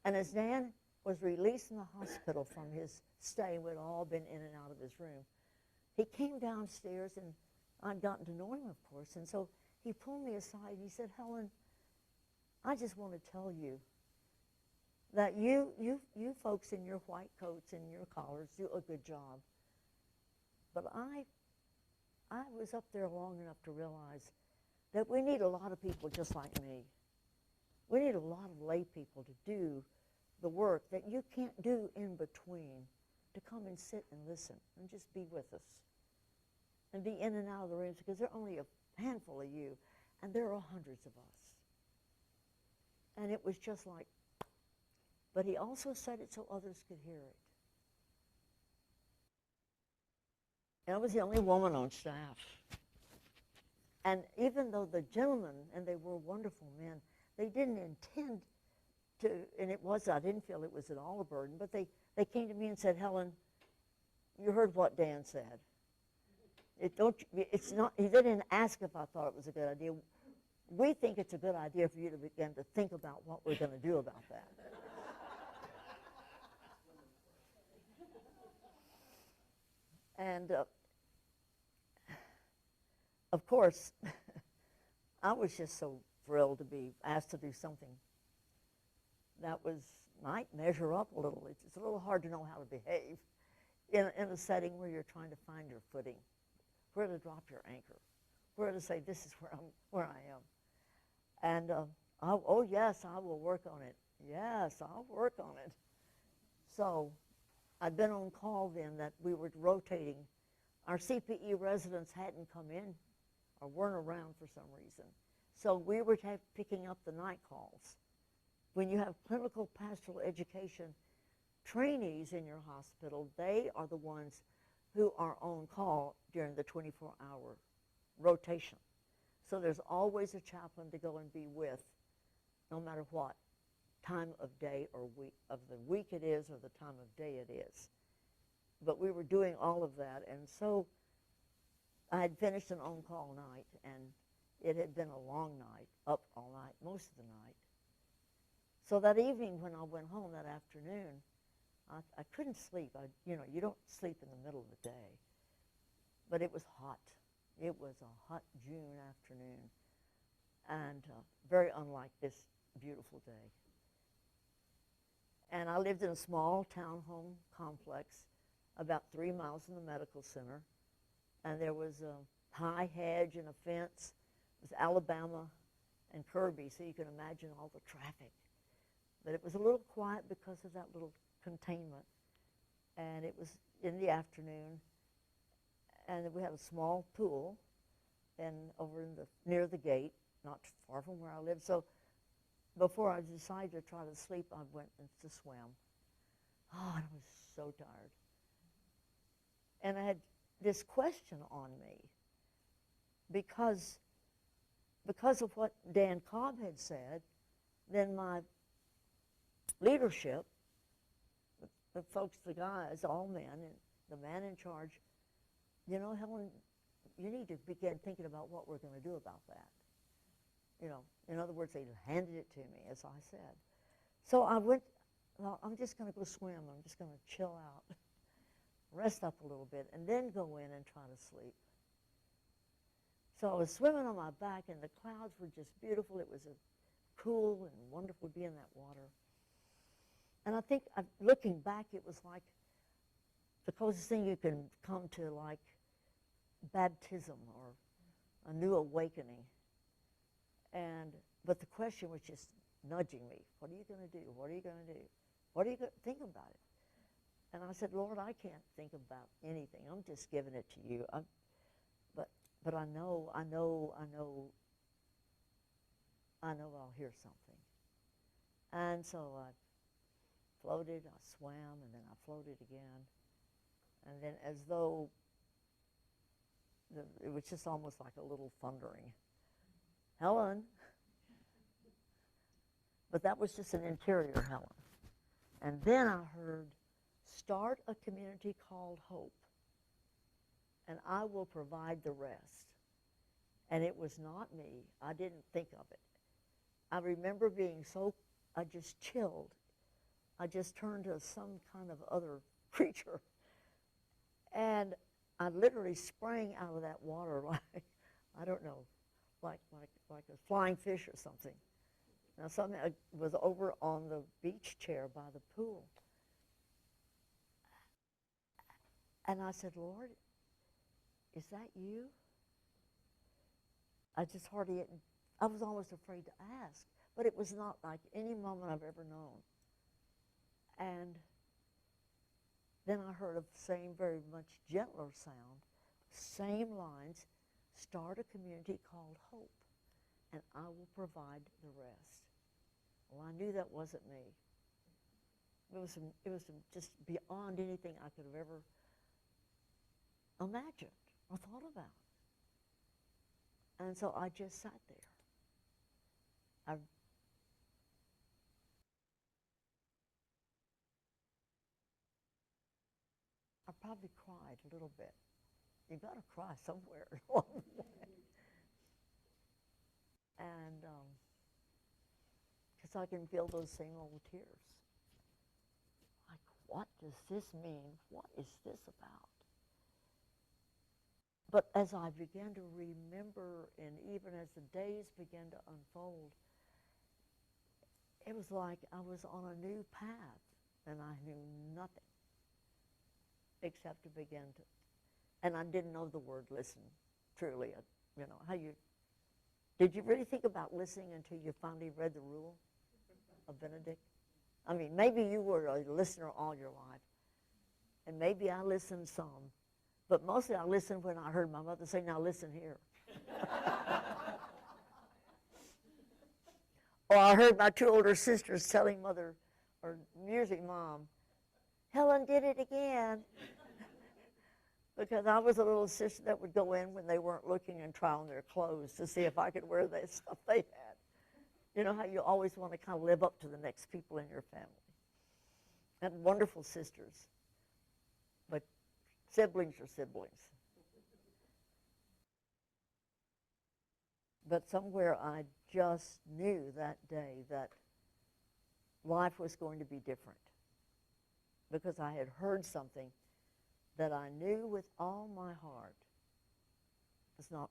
And as Dan was released from the hospital from his stay, we'd all been in and out of his room, he came downstairs, and I'd gotten to know him, of course, and so he pulled me aside, and he said, Helen, I just want to tell you that you folks in your white coats and your collars do a good job. But I was up there long enough to realize that we need a lot of people just like me. We need a lot of lay people to do the work that you can't do in between, to come and sit and listen and just be with us and be in and out of the rooms, because there are only a handful of you and there are hundreds of us. And it was just like, but he also said it so others could hear it. And I was the only woman on staff. And even though the gentlemen, and they were wonderful men, they didn't intend to, and it was, I didn't feel it was at all a burden, but they came to me and said, Helen, you heard what Dan said. It's not, they didn't ask if I thought it was a good idea. We think it's a good idea for you to begin to think about what we're going to do about that. And of course, I was just so thrilled to be asked to do something that might measure up a little. It's a little hard to know how to behave in a setting where you're trying to find your footing, where to drop your anchor, where to say, this is where I am. And, oh yes, I will work on it. Yes, I'll work on it. So I'd been on call then that we were rotating. Our CPE residents hadn't come in or weren't around for some reason. So we were picking up the night calls. When you have clinical pastoral education trainees in your hospital, they are the ones who are on call during the 24-hour rotation. So there's always a chaplain to go and be with, no matter what time of day or week of the week it is or the time of day it is. But we were doing all of that, and so I had finished an on-call night, and it had been a long night, up all night, most of the night. So that evening when I went home that afternoon, I couldn't sleep. You don't sleep in the middle of the day. But it was hot. It was a hot June afternoon, and very unlike this beautiful day. And I lived in a small townhome complex about 3 miles from the medical center, and there was a high hedge and a fence. It was Alabama and Kirby, so you can imagine all the traffic. But it was a little quiet because of that little containment. And it was in the afternoon, and we had a small pool and over near the gate, not far from where I lived. So before I decided to try to sleep, I went to swim. Oh, I was so tired. And I had this question on me because of what Dan Cobb had said. Then my leadership, the folks, the guys, all men, and the man in charge, Helen, you need to begin thinking about what we're going to do about that. You know, in other words, they handed it to me, as I said. So I went, well, I'm just going to go swim. I'm just going to chill out, rest up a little bit, and then go in and try to sleep. So I was swimming on my back, and the clouds were just beautiful. It was cool and wonderful to be in that water. And I think, looking back, it was like the closest thing you can come to like baptism or a new awakening. But the question was just nudging me. What are you going to do? What are you going to do? What are you going to think about it? And I said, Lord, I can't think about anything. I'm just giving it to you. But I know I'll hear something. And so I floated, I swam, and then I floated again. And then as though it was just almost like a little thundering. Helen. But that was just an interior Helen. And then I heard, start a community called Hope, and I will provide the rest. And it was not me. I didn't think of it. I remember being I just chilled. I just turned to some kind of other creature. And I literally sprang out of that water like, I don't know, like a flying fish or something. Now, I was over on the beach chair by the pool. And I said, Lord, is that you? I was almost afraid to ask, but it was not like any moment I've ever known. And then I heard a same very much gentler sound, same lines, start a community called Hope, and I will provide the rest. Well, I knew that wasn't me. It was just beyond anything I could have ever imagined or thought about. And so I just sat there. I probably cried a little bit. You got to cry somewhere along the way. And because I can feel those same old tears. Like, what does this mean? What is this about? But as I began to remember, and even as the days began to unfold, it was like I was on a new path, and I knew nothing except to begin to, and I didn't know the word listen, truly. You know, did you really think about listening until you finally read the rule of Benedict? I mean, maybe you were a listener all your life, and maybe I listened some, but mostly I listened when I heard my mother say, now listen here. Or I heard my two older sisters telling mother, or music mom, Helen did it again. Because I was a little sister that would go in when they weren't looking and try on their clothes to see if I could wear the stuff they had. You know how you always want to kind of live up to the next people in your family. And wonderful sisters. But siblings are siblings. But somewhere I just knew that day that life was going to be different. Because I had heard something that I knew with all my heart was not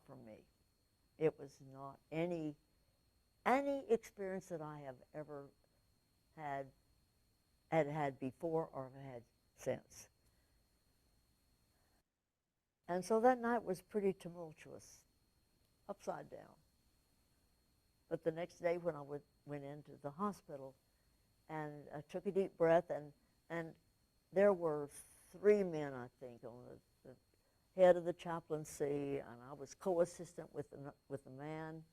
from me. It was not any experience that I have ever had before or have had since. And so that night was pretty tumultuous, upside down. But the next day when I went into the hospital, and I took a deep breath, and there were 3 men, I think, on the head of the chaplaincy, and I was co-assistant with the man,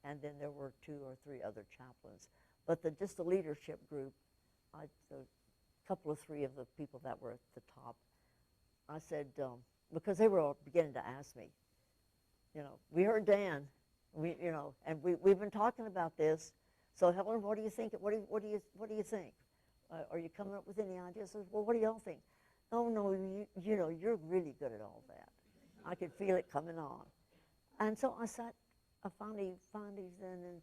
and then there were 2 or 3 other chaplains. But just the leadership group, a couple of 3 of the people that were at the top, I said, because they were all beginning to ask me, you know, we heard Dan, and we've been talking about this. So Helen, what do you think? What do you think? Are you coming up with any ideas? I said, well, what do y'all think? Oh no, you know, you're really good at all that. I could feel it coming on. And so I finally then, and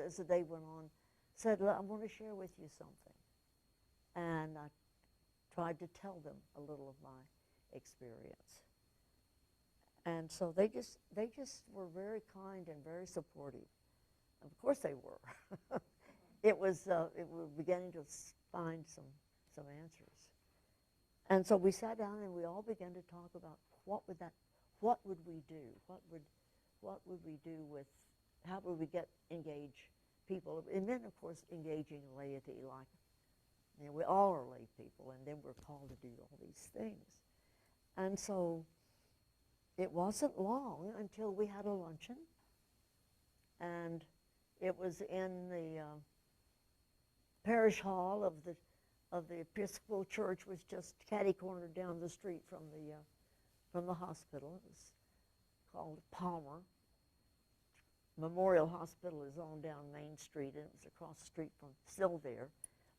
as the day went on, said, "Look, I want to share with you something." And I tried to tell them a little of my experience. And so they just were very kind and very supportive. Of course they were. It was beginning to find some answers. And so we sat down and we all began to talk about what would we do? What would we do with, how would we engage people? And then of course engaging laity, like, you know, we all are lay people, and then we're called to do all these things. And so it wasn't long until we had a luncheon, and it was in the parish hall of the Episcopal Church, was just catty-cornered down the street from the hospital. It was called Palmer. Memorial Hospital is on down Main Street, and it was across the street from, still there.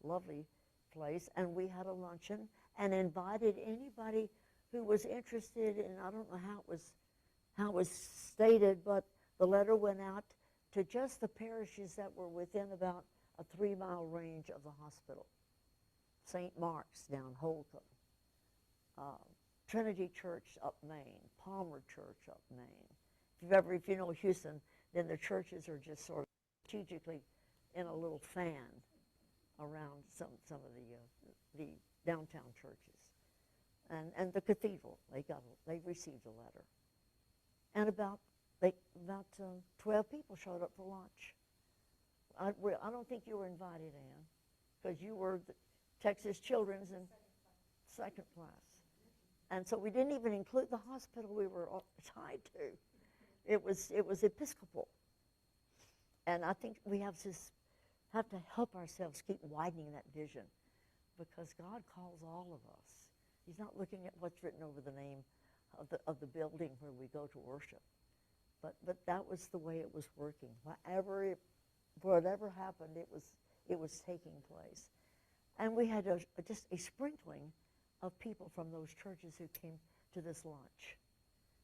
Lovely place. And we had a luncheon and invited anybody who was interested in, I don't know how it was stated, but the letter went out to just the parishes that were within about a 3-mile range of the hospital. St. Mark's down Holcomb, Trinity Church up Main, Palmer Church up Main. If you know Houston, then the churches are just sort of strategically in a little fan around some of the downtown churches. And the cathedral, they received a letter. And about 12 people showed up for lunch. I don't think you were invited, Ann, because you were the Texas Children's in second class. And so we didn't even include the hospital we were tied to. It was Episcopal. And I think we have to help ourselves keep widening that vision, because God calls all of us. He's not looking at what's written over the name of the building where we go to worship. But that was the way it was working. Whatever happened, it was taking place. And we had just a sprinkling of people from those churches who came to this lunch.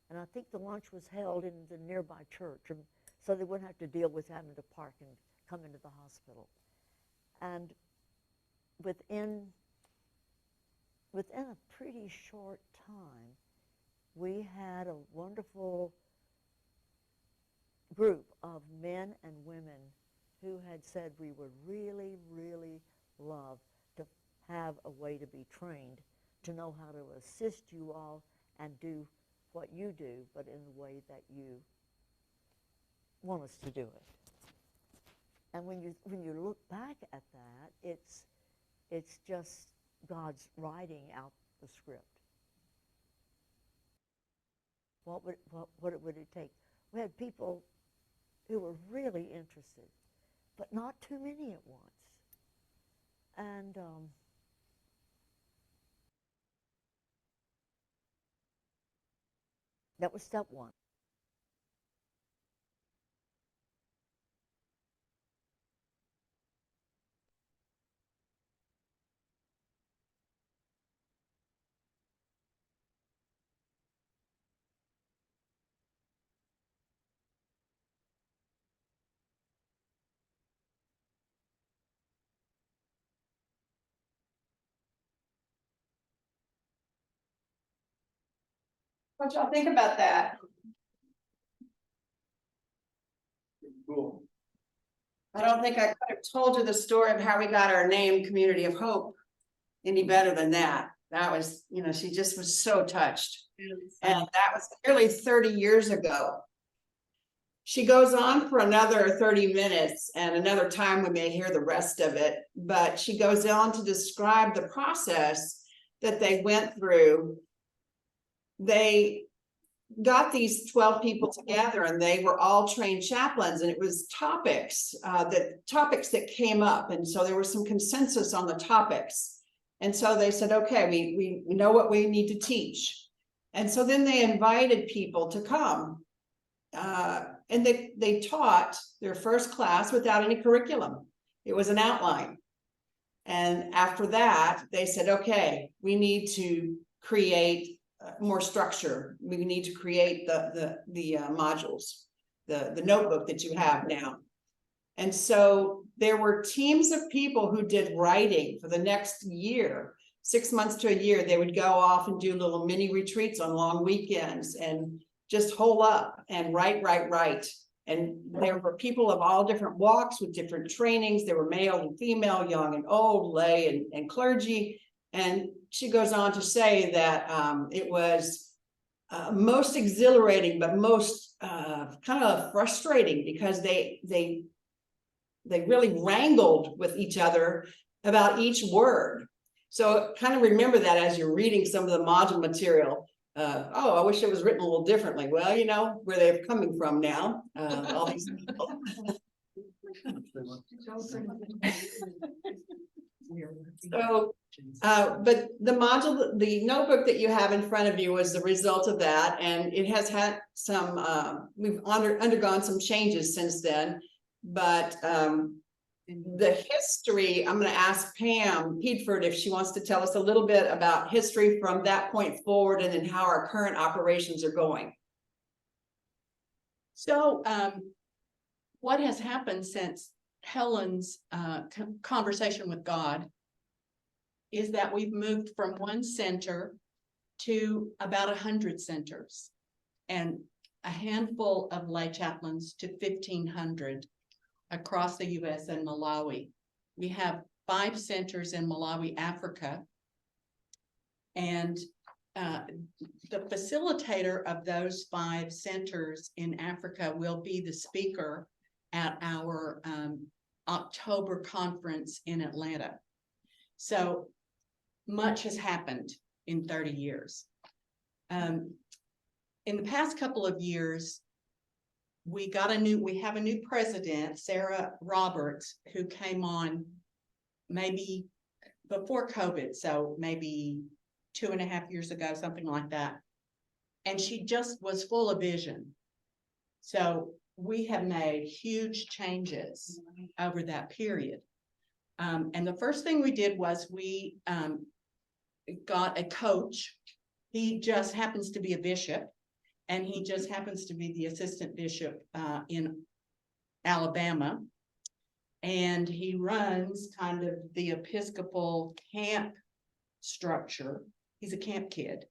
And I think the lunch was held in the nearby church, and so they wouldn't have to deal with having to park and come into the hospital. And within a pretty short time, we had a wonderful group of men and women who had said, we would really, really love to have a way to be trained, to know how to assist you all and do what you do, but in the way that you want us to do it. And when you look back at that, it's just God's writing out the script. What would it take? We had people who were really interested, but not too many at once. And that was step one. What y'all think about that? Cool. I don't think I could have told you the story of how we got our name, Community of Hope, any better than that. That was, she just was so touched. And that was nearly 30 years ago. She goes on for another 30 minutes, and another time we may hear the rest of it, but she goes on to describe the process that they went through. They got these 12 people together, and they were all trained chaplains, and it was topics that came up. And so there was some consensus on the topics. And so they said, okay, we know what we need to teach. And so then they invited people to come. And they taught their first class without any curriculum. It was an outline. And after that, they said, okay, we need to create more structure. We need to create the modules, the notebook that you have now. And so there were teams of people who did writing for the next year, 6 months to a year. They would go off and do little mini retreats on long weekends and just hole up and write. And there were people of all different walks with different trainings. There were male and female, young and old, lay and clergy. And she goes on to say that it was most exhilarating, but most kind of frustrating, because they really wrangled with each other about each word. So kind of remember that as you're reading some of the module material. Oh, I wish it was written a little differently. Well, you know where they're coming from now. All these people. So, but the module, the notebook that you have in front of you was the result of that, and it has had some. We've undergone some changes since then, but the history. I'm going to ask Pam Peedford if she wants to tell us a little bit about history from that point forward, and then how our current operations are going. So, what has happened since Helen's conversation with God is that we've moved from one center to about 100 centers, and a handful of lay chaplains to 1,500 across the U.S. and Malawi. We have 5 centers in Malawi, Africa, and the facilitator of those 5 centers in Africa will be the speaker at our October conference in Atlanta. So much has happened in 30 years. In the past couple of years, we have a new president, Sarah Roberts, who came on maybe before COVID, so maybe 2.5 years ago, something like that. And she just was full of vision. So we have made huge changes over that period. And the first thing we did was we got a coach. He just happens to be a bishop, and he just happens to be the assistant bishop in Alabama. And he runs kind of the Episcopal camp structure. He's a camp kid.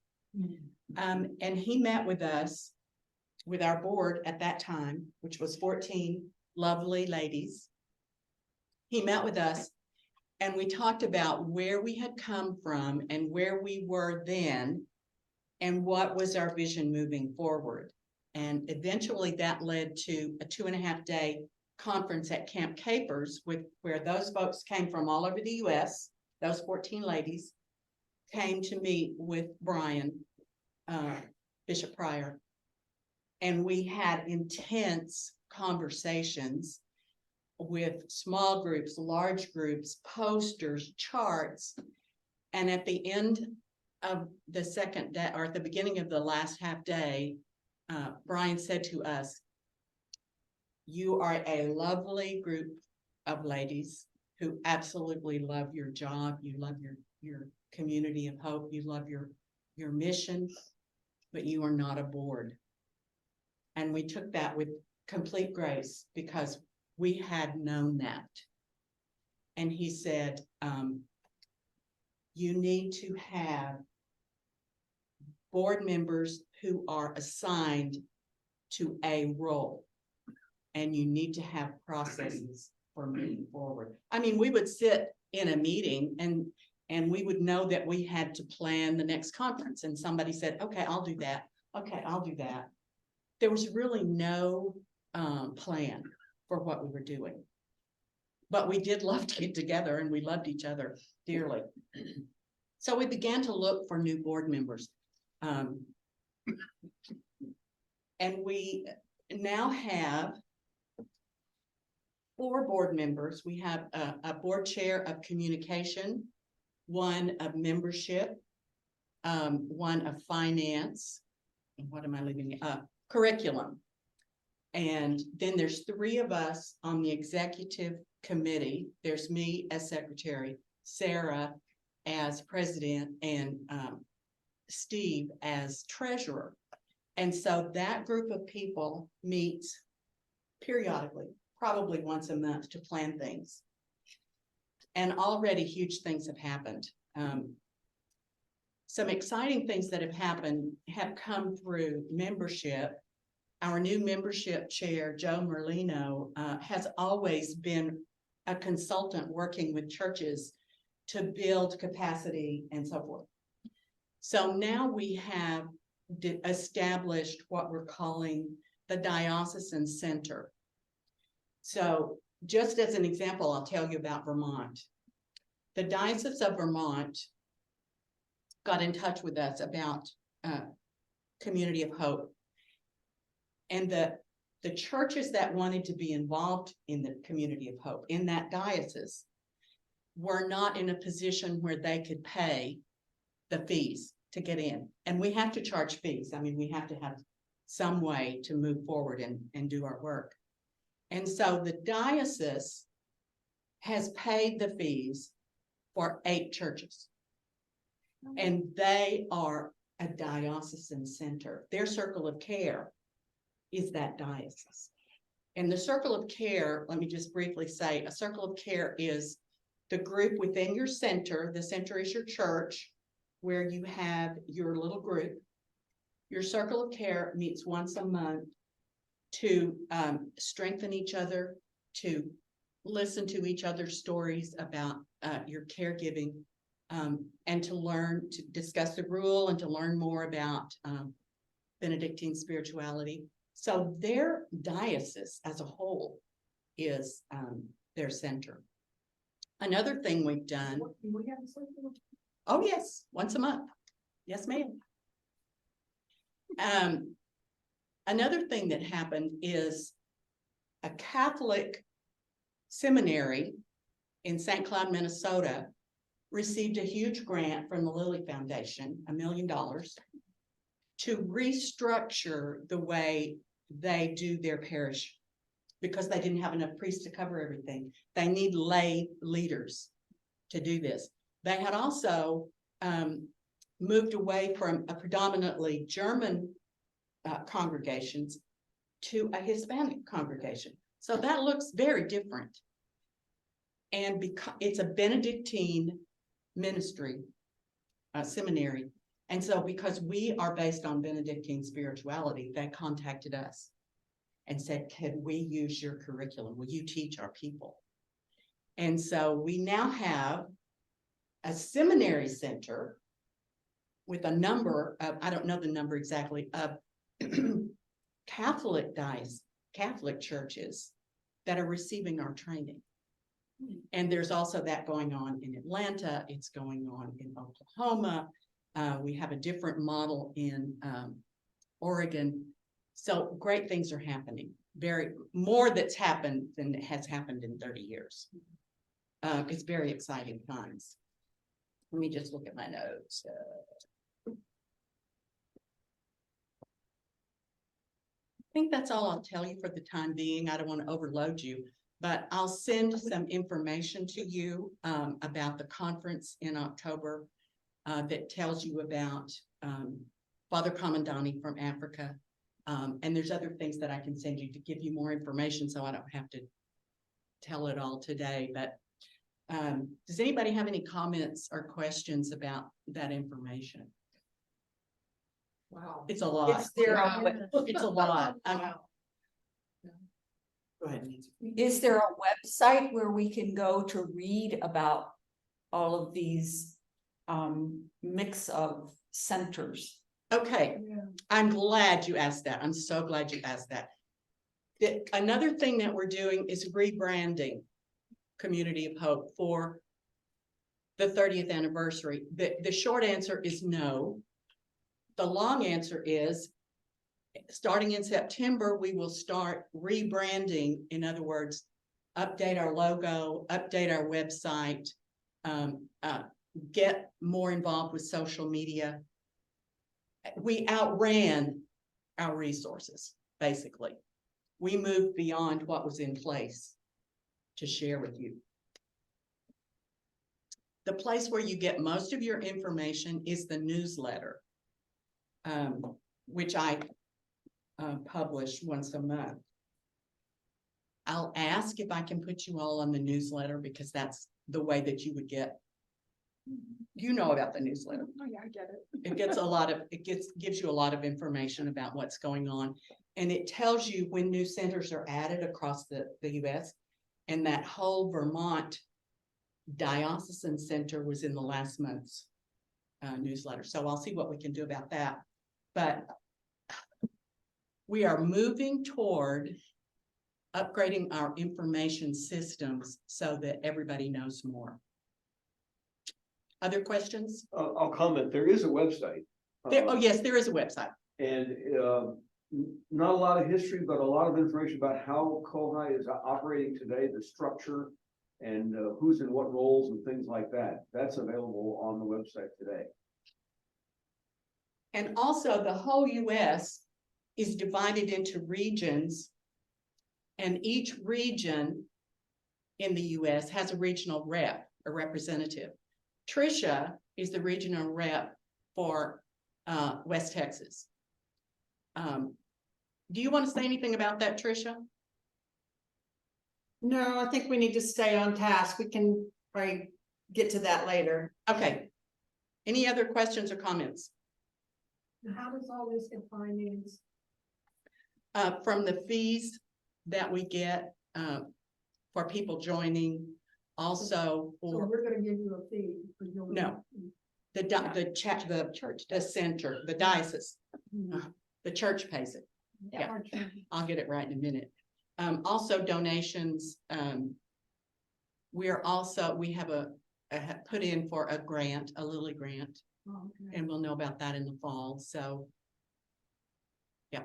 And he met with us, with our board at that time, which was 14 lovely ladies. He met with us, and we talked about where we had come from and where we were then, and what was our vision moving forward. And eventually that led to a 2.5-day conference at Camp Capers, where those folks came from all over the US. Those 14 ladies came to meet with Brian, Bishop Pryor. And we had intense conversations with small groups, large groups, posters, charts. And at the end of the second day, or at the beginning of the last half day, Brian said to us, "You are a lovely group of ladies who absolutely love your job. You love your community of hope. You love your mission, but you are not a board." And we took that with complete grace, because we had known that. And he said, you need to have board members who are assigned to a role, and you need to have processes for moving forward. I mean, we would sit in a meeting and we would know that we had to plan the next conference, and somebody said, "Okay, I'll do that. Okay, I'll do that." There was really no plan for what we were doing. But we did love to get together, and we loved each other dearly. So we began to look for new board members. And we now have 4 board members. We have a board chair of communication, one of membership, one of finance, and what am I leaving? Curriculum. And then there's 3 of us on the executive committee. There's me as secretary, Sarah as president, and Steve as treasurer. And so that group of people meets periodically, probably once a month, to plan things. And already huge things have happened. Some exciting things that have happened have come through membership. Our new membership chair, Joe Merlino, has always been a consultant working with churches to build capacity and so forth. So now we have established what we're calling the Diocesan Center. So just as an example, I'll tell you about Vermont. The Diocese of Vermont got in touch with us about Community of Hope. And the churches that wanted to be involved in the Community of Hope in that diocese were not in a position where they could pay the fees to get in. And we have to charge fees. I mean, we have to have some way to move forward and do our work. And so the diocese has paid the fees for 8 churches. And they are a diocesan center. Their circle of care is that diocese. And the circle of care, let me just briefly say, a circle of care is the group within your center. The center is your church, where you have your little group. Your circle of care meets once a month to strengthen each other, to listen to each other's stories about your caregiving, and to learn, to discuss the rule and to learn more about Benedictine spirituality. So their diocese as a whole is their center. Another thing we've done. Oh, yes, once a month. Yes, ma'am. Another thing that happened is a Catholic seminary in St. Cloud, Minnesota, received a huge grant from the Lilly Foundation, $1 million, to restructure the way they do their parish because they didn't have enough priests to cover everything. They need lay leaders to do this. They had also moved away from a predominantly German congregations to a Hispanic congregation. So that looks very different. And because it's a Benedictine ministry, seminary. And so because we are based on Benedictine spirituality, they contacted us and said, can we use your curriculum? Will you teach our people? And so we now have a seminary center with a number of, I don't know the number exactly, of Catholic churches that are receiving our training. And there's also that going on in Atlanta. It's going on in Oklahoma. We have a different model in Oregon. So great things are happening. More that's happened than has happened in 30 years. It's very exciting times. Let me just look at my notes. I think that's all I'll tell you for the time being. I don't want to overload you, but I'll send some information to you about the conference in October that tells you about Father Commandani from Africa. And there's other things that I can send you to give you more information so I don't have to tell it all today. But does anybody have any comments or questions about that information? Wow. It's a lot. It's a lot. Wow. Go ahead, Nancy. Is there a website where we can go to read about all of these mix of centers? Okay, I'm glad you asked that. I'm so glad you asked that. Another thing that we're doing is rebranding Community of Hope for the 30th anniversary. The short answer is no. The long answer is, starting in September, we will start rebranding. In other words, update our logo, update our website, get more involved with social media. We outran our resources, basically. We moved beyond what was in place to share with you. The place where you get most of your information is the newsletter. which I publish once a month. I'll ask if I can put you all on the newsletter because that's the way that you would get. You know about the newsletter. Oh, yeah, I get it. It gives you a lot of information about what's going on. And it tells you when new centers are added across the US. And that whole Vermont diocesan center was in the last month's newsletter. So I'll see what we can do about that. But we are moving toward upgrading our information systems so that everybody knows more. Other questions? I'll comment. There is a website. Oh, yes, there is a website. And not a lot of history, but a lot of information about how CoHI is operating today, the structure, and who's in what roles and things like that. That's available on the website today. And also the whole US is divided into regions, and each region in the US has a regional rep, a representative. Tricia is the regional rep for West Texas. Do you want to say anything about that, Tricia? No, I think we need to stay on task. We can probably get to that later. Okay. Any other questions or comments? How does all this get financed? From the fees that we get for people joining, also So for we're gonna give you a fee for your. no, the church, the center, the diocese, the church pays it. Yeah, I'll get it right in a minute. Also donations. We have put in for a grant, a Lilly grant, and we'll know about that in the fall. So, yeah,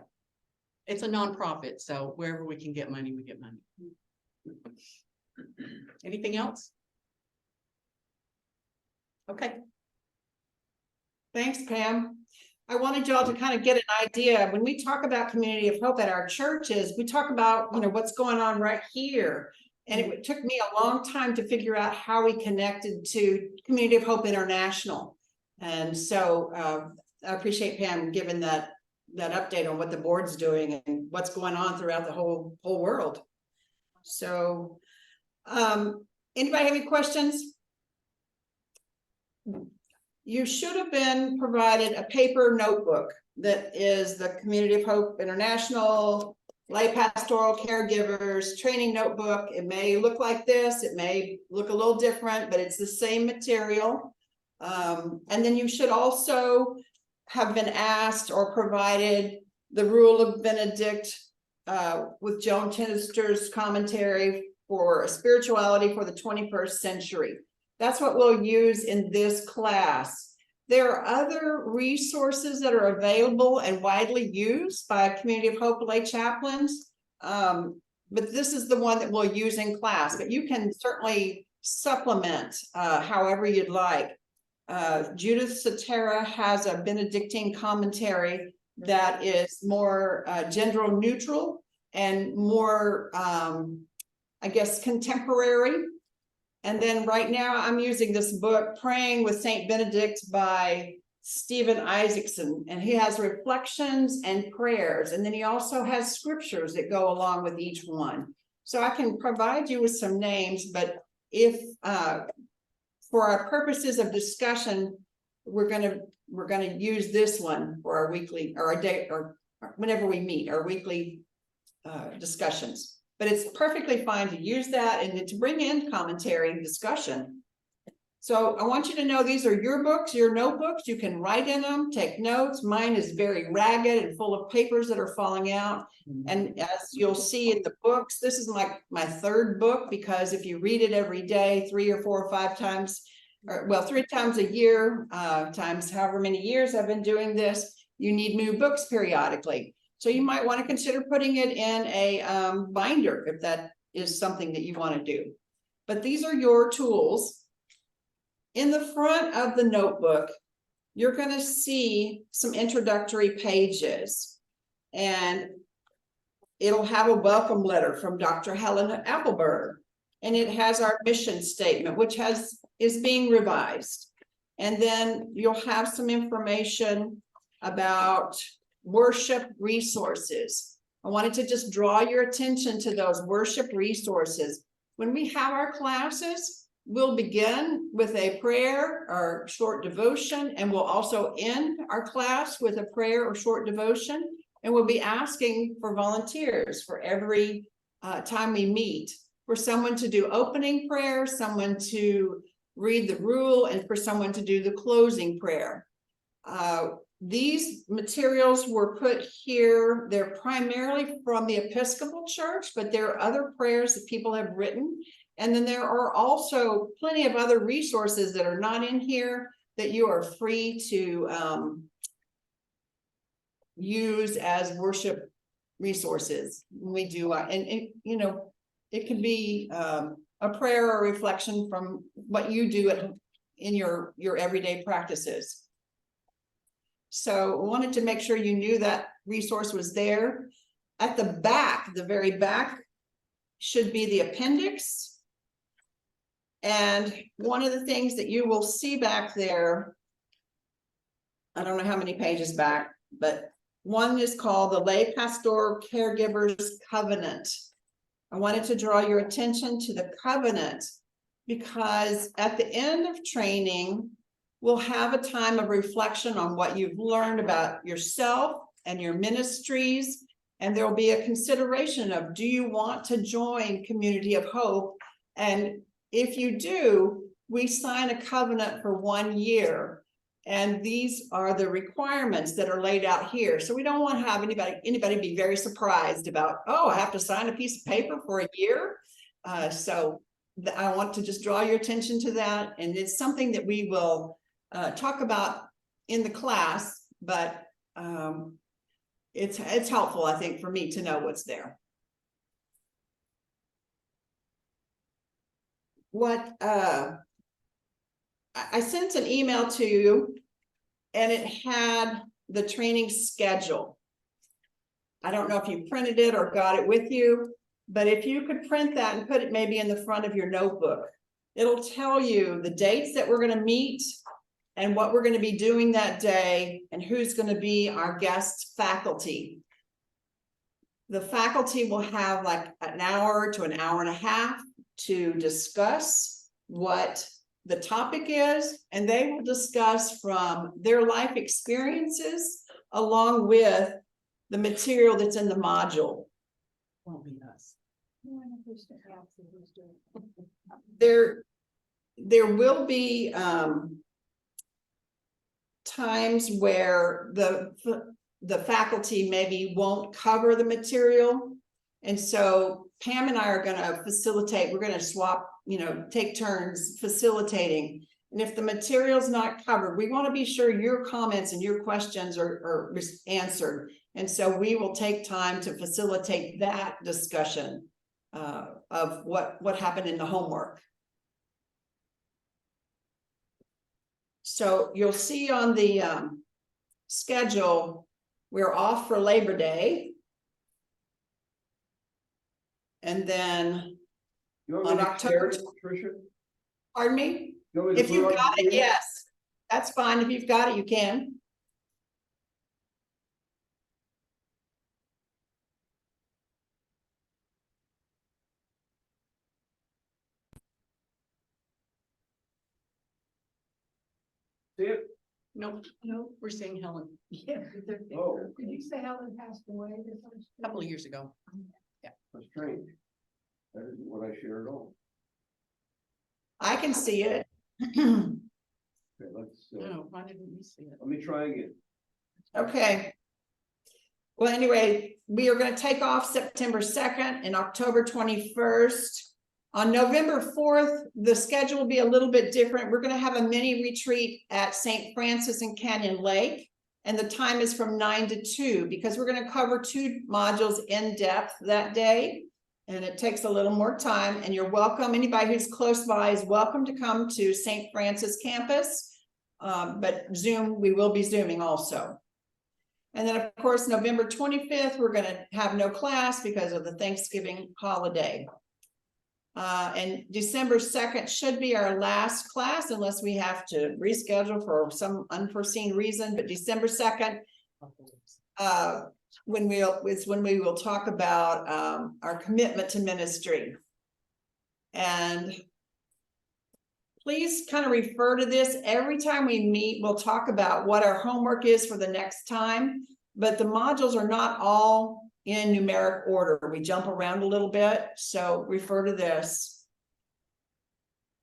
it's a nonprofit. So wherever we can get money, we get money. Anything else? Okay. Thanks, Pam. I wanted y'all to kind of get an idea. When we talk about community of hope at our churches, we talk about, what's going on right here. And it took me a long time to figure out how we connected to Community of Hope International. And so I appreciate Pam giving that update on what the board's doing and what's going on throughout the whole world. So anybody have any questions? You should have been provided a paper notebook that is the Community of Hope International Lay Pastoral Caregivers Training Notebook. It may look like this, it may look a little different, but it's the same material. And then you should also have been asked or provided the Rule of Benedict with Joan Chittister's commentary for spirituality for the 21st century. That's what we'll use in this class. There are other resources that are available and widely used by Community of Hope lay chaplains, but this is the one that we'll use in class. But you can certainly supplement however you'd like. Judith Satera has a Benedictine commentary that is more gender neutral and more, I guess, contemporary. And then right now I'm using this book, Praying with Saint Benedict by Stephen Isaacson, and he has reflections and prayers. And then he also has scriptures that go along with each one. So I can provide you with some names, but if for our purposes of discussion, we're gonna use this one for our weekly or our day or whenever we meet, our weekly discussions. But it's perfectly fine to use that and to bring in commentary and discussion. So I want you to know these are your books, your notebooks. You can write in them, take notes. Mine is very ragged and full of papers that are falling out. And as you'll see in the books, this is my third book, because if you read it every day, 3 or 4 or 5 times, or well, 3 times a year, times however many years I've been doing this, you need new books periodically. So you might want to consider putting it in a binder if that is something that you want to do. But these are your tools. In the front of the notebook, you're going to see some introductory pages, and it'll have a welcome letter from Dr. Helen Appleberg, and it has our mission statement, which is being revised. And then you'll have some information about worship resources. I wanted to just draw your attention to those worship resources. When we have our classes, we'll begin with a prayer or short devotion, and we'll also end our class with a prayer or short devotion. And we'll be asking for volunteers for every time we meet, for someone to do opening prayer, someone to read the rule, and for someone to do the closing prayer. These materials were put here. They're primarily from the Episcopal Church, but there are other prayers that people have written. And then there are also plenty of other resources that are not in here that you are free to use as worship resources. We do, and you know, it could be a prayer or reflection from what you do in your everyday practices. So I wanted to make sure you knew that resource was there. At the back, the very back, should be the appendix. And one of the things that you will see back there, I don't know how many pages back, but one is called the Lay Pastoral Caregivers Covenant. I wanted to draw your attention to the covenant because at the end of training, we'll have a time of reflection on what you've learned about yourself and your ministries. And there'll be a consideration of, do you want to join Community of Hope? And if you do, we sign a covenant for 1 year. And these are the requirements that are laid out here. So we don't want to have anybody be very surprised about, oh, I have to sign a piece of paper for a year. So I want to just draw your attention to that. And it's something that we will talk about in the class, but it's helpful, I think, for me to know what's there. What I sent an email to you, and it had the training schedule. I don't know if you printed it or got it with you, but if you could print that and put it maybe in the front of your notebook, it'll tell you the dates that we're going to meet and what we're going to be doing that day and who's going to be our guest faculty. The faculty will have like an hour to an hour and a half to discuss what the topic is, and they will discuss from their life experiences along with the material that's in the module. Won't be us. There will be times where the faculty maybe won't cover the material. And so Pam and I are going to facilitate, we're going to swap, you know, take turns facilitating. And if the material's not covered, we want to be sure your comments and your questions are answered. And so we will take time to facilitate that discussion of what happened in the homework. So you'll see on the schedule, we're off for Labor Day. And then on October, pardon me? If you've got it, yes, that's fine. If you've got it, you can. See it? Nope, we're seeing Helen. Yeah. Oh. Did you say Helen passed away? A couple of years ago. Yeah. That's strange. That isn't what I shared on. I can see it. Okay, let's. No, why didn't we see it? Let me try again. Okay. Well, anyway, we are going to take off September 2nd and October 21st. On November 4th, the schedule will be a little bit different. We're going to have a mini retreat at St. Francis and Canyon Lake. And the time is from 9 to 2 because we're going to cover 2 modules in depth that day. And it takes a little more time, and you're welcome. Anybody who's close by is welcome to come to St. Francis campus. But Zoom, we will be Zooming also. And then of course, November 25th, we're going to have no class because of the Thanksgiving holiday. And December 2nd should be our last class unless we have to reschedule for some unforeseen reason. But December 2nd when we will talk about our commitment to ministry. And please kind of refer to this every time we meet. We'll talk about what our homework is for the next time, but the modules are not all in numeric order. We jump around a little bit, so refer to this.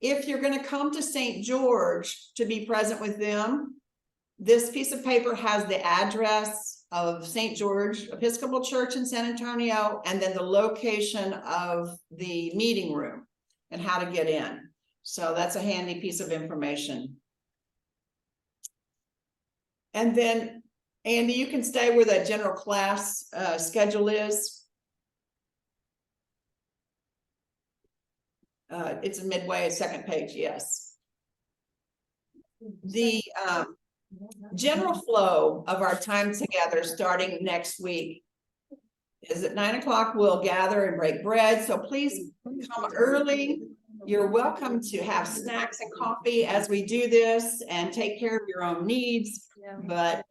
If you're going to come to St. George to be present with them, this piece of paper has the address of St. George Episcopal Church in San Antonio, and then the location of the meeting room and how to get in. So that's a handy piece of information. And then, Andy, you can stay where that general class schedule is. It's a midway, second page, yes. The general flow of our time together starting next week is at 9 o'clock. We'll gather and break bread. So please come early. You're welcome to have snacks and coffee as we do this and take care of your own needs. But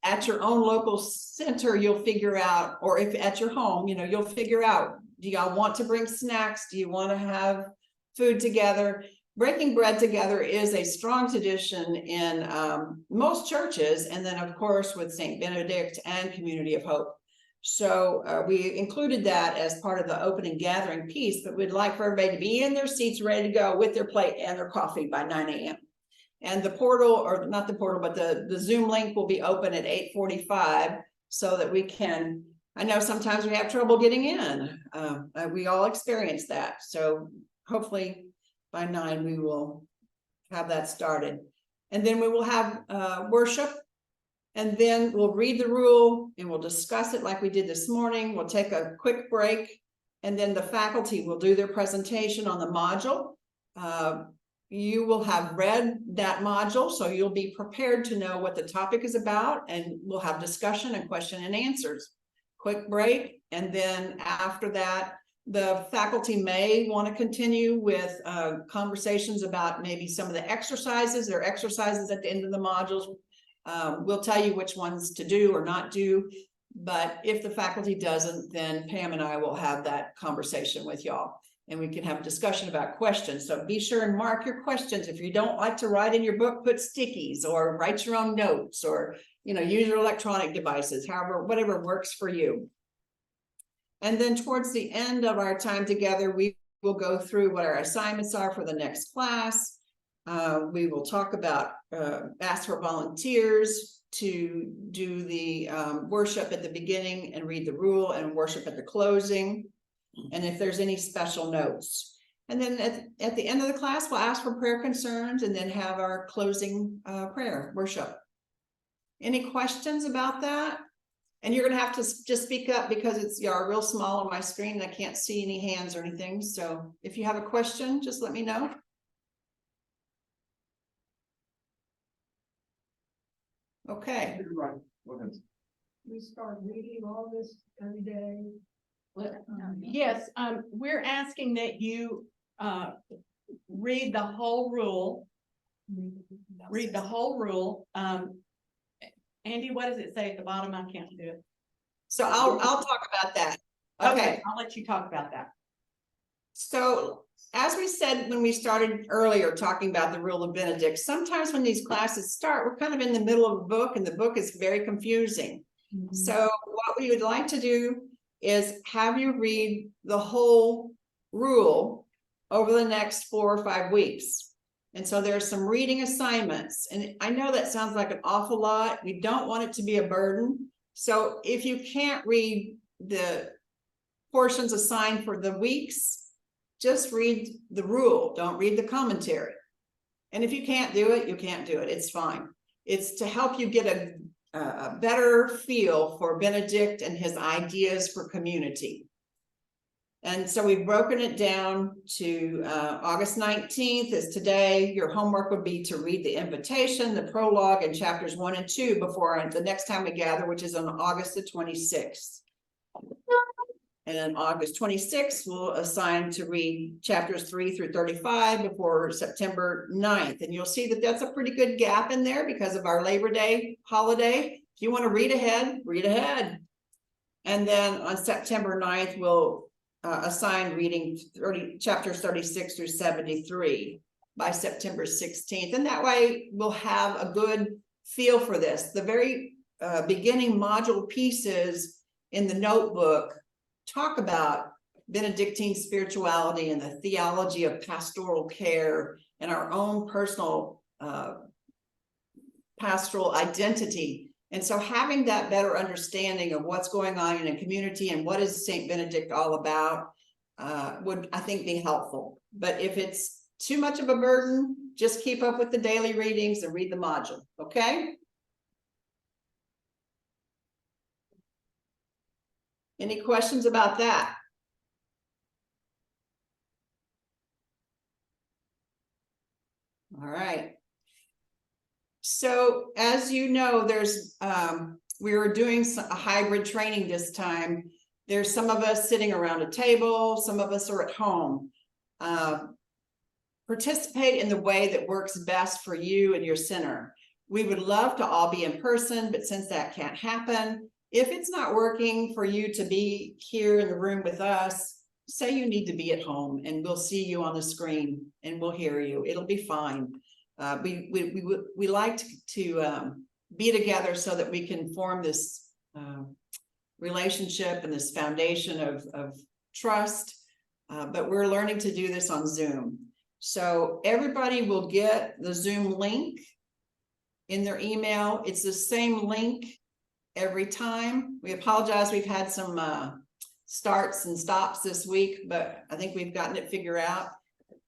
at your own local center, you'll figure out, or if at your home, you'll figure out, do y'all want to bring snacks? Do you want to have food together? Breaking bread together is a strong tradition in most churches, and then of course with St. Benedict and Community of Hope. So we included that as part of the opening gathering piece, but we'd like for everybody to be in their seats, ready to go with their plate and their coffee by 9 a.m. And the portal, or not the portal, but the Zoom link will be open at 8:45 so that we can, I know sometimes we have trouble getting in. We all experience that. So hopefully by 9 we will have that started. And then we will have worship. And then we'll read the rule and we'll discuss it like we did this morning. We'll take a quick break, and then the faculty will do their presentation on the module. You will have read that module, so you'll be prepared to know what the topic is about, and we'll have discussion and question and answers. Quick break, and then after that, the faculty may want to continue with conversations about maybe some of the exercises. There are exercises at the end of the modules. We'll tell you which ones to do or not do, but if the faculty doesn't, then Pam and I will have that conversation with y'all, and we can have a discussion about questions. So be sure and mark your questions. If you don't like to write in your book, put stickies or write your own notes, or use your electronic devices, however, whatever works for you. And then towards the end of our time together, we will go through what our assignments are for the next class. We will talk about, ask for volunteers to do the worship at the beginning and read the rule, and worship at the closing. And if there's any special notes. And then at the end of the class, we'll ask for prayer concerns and then have our closing prayer worship. Any questions about that? And you're going to have to just speak up because you're real small on my screen and I can't see any hands or anything. So if you have a question, just let me know. Okay. We start reading all this every day. Yes, we're asking that you read the whole rule. Read the whole rule. Andy, what does it say at the bottom? I can't do it. So I'll talk about that. Okay, I'll let you talk about that. So as we said when we started earlier talking about the rule of Benedict, sometimes when these classes start, we're kind of in the middle of a book and the book is very confusing. Mm-hmm. So what we would like to do is have you read the whole rule over the next 4 or 5 weeks. And so there's some reading assignments. And I know that sounds like an awful lot. We don't want it to be a burden. So if you can't read the portions assigned for the weeks, just read the rule. Don't read the commentary. And if you can't do it, you can't do it. It's fine. It's to help you get a better feel for Benedict and his ideas for community. And so we've broken it down to August 19th is today. Your homework would be to read the invitation, the prologue, and chapters 1 and 2 before the next time we gather, which is on August the 26th. And then August 26th, we'll assign to read chapters 3 through 35 before September 9th. And you'll see that that's a pretty good gap in there because of our Labor Day holiday. If you want to read ahead, read ahead. And then on September 9th, we'll assign reading chapters 36 through 73 by September 16th. And that way we'll have a good feel for this. The very beginning module pieces in the notebook talk about Benedictine spirituality and the theology of pastoral care and our own personal pastoral identity. And so having that better understanding of what's going on in a community and what is St. Benedict all about would, I think, be helpful. But if it's too much of a burden, just keep up with the daily readings and read the module, okay? Any questions about that? All right. So as you know, there's we were doing a hybrid training this time. There's some of us sitting around a table, some of us are at home. Participate in the way that works best for you and your center. We would love to all be in person, but since that can't happen, if it's not working for you to be here in the room with us, say you need to be at home and we'll see you on the screen and we'll hear you. It'll be fine. We like to be together so that we can form this relationship and this foundation of trust, but we're learning to do this on Zoom. So everybody will get the Zoom link in their email. It's the same link every time. We apologize, we've had some starts and stops this week, but I think we've gotten it figured out.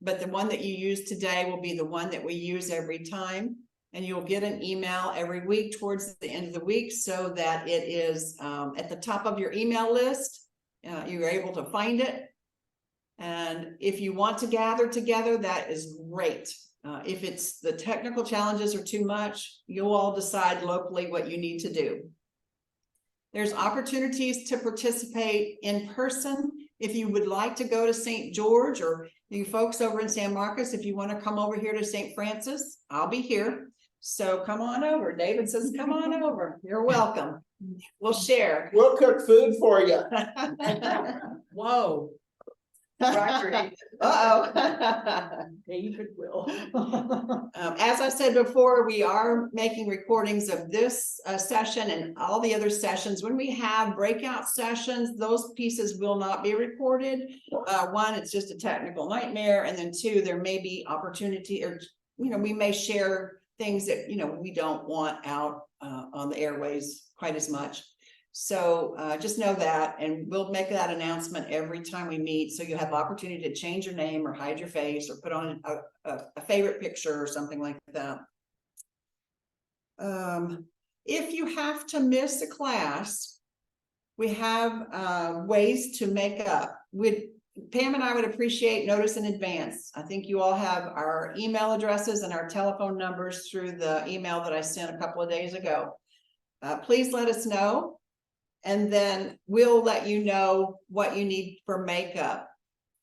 But the one that you use today will be the one that we use every time. And you'll get an email every week towards the end of the week so that it is at the top of your email list. You're able to find it. And if you want to gather together, that is great. If it's the technical challenges are too much, you'll all decide locally what you need to do. There's opportunities to participate in person. If you would like to go to St. George, or you folks over in San Marcos, if you want to come over here to St. Francis, I'll be here. So come on over. David says, come on over. You're welcome. We'll share. We'll cook food for you. Whoa. Uh-oh. David will. As I said before, we are making recordings of this session and all the other sessions. When we have breakout sessions, those pieces will not be recorded. One, it's just a technical nightmare. And then two, there may be opportunity, or, we may share things that, we don't want out on the airways quite as much. So just know that, and we'll make that announcement every time we meet. So you have opportunity to change your name or hide your face or put on a favorite picture or something like that. If you have to miss a class, we have ways to make up. Pam and I would appreciate notice in advance. I think you all have our email addresses and our telephone numbers through the email that I sent a couple of days ago. Please let us know. And then we'll let you know what you need for makeup.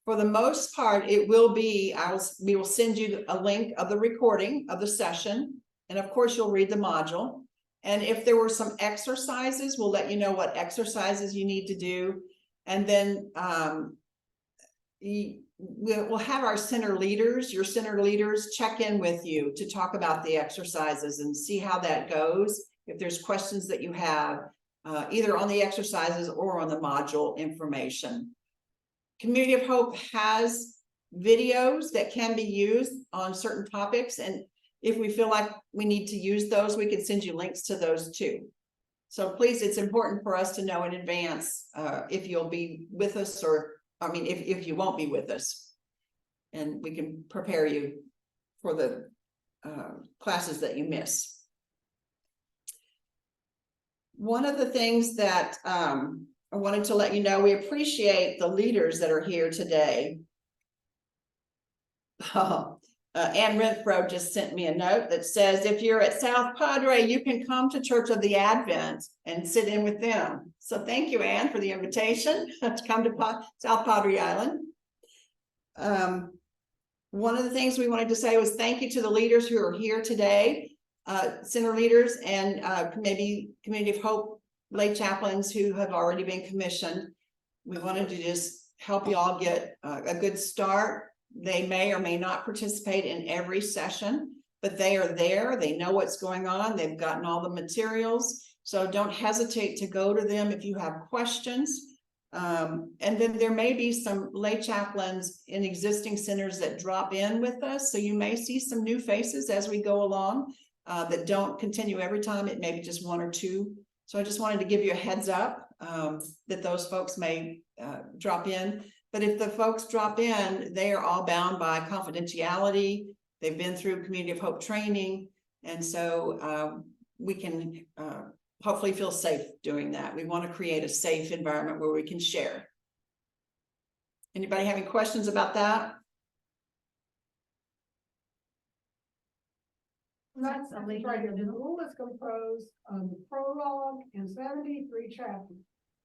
For the most part, it will be, we will send you a link of the recording of the session. And of course, you'll read the module. And if there were some exercises, we'll let you know what exercises you need to do. And then we'll have our center leaders, your center leaders, check in with you to talk about the exercises and see how that goes. If there's questions that you have, either on the exercises or on the module information. Community of Hope has videos that can be used on certain topics. And if we feel like we need to use those, we can send you links to those too. So please, it's important for us to know in advance if you'll be with us, or, if you won't be with us. And we can prepare you for the classes that you miss. One of the things that I wanted to let you know, we appreciate the leaders that are here today. Ann Renfro just sent me a note that says, if you're at South Padre, you can come to Church of the Advent and sit in with them. So thank you, Ann, for the invitation to come to South Padre Island. One of the things we wanted to say was thank you to the leaders who are here today. center leaders and maybe Community of Hope lay chaplains who have already been commissioned. We wanted to just help you all get a good start. They may or may not participate in every session, but they are there. They know what's going on. They've gotten all the materials. So don't hesitate to go to them if you have questions. And then there may be some lay chaplains in existing centers that drop in with us. So you may see some new faces as we go along that don't continue every time. It may be just one or two. So I just wanted to give you a heads up that those folks may drop in. But if the folks drop in, they are all bound by confidentiality. They've been through Community of Hope training. And so we can hopefully feel safe doing that. We want to create a safe environment where we can share. Anybody having questions about that? That's right. The rule is composed of the prologue and 73 chapters.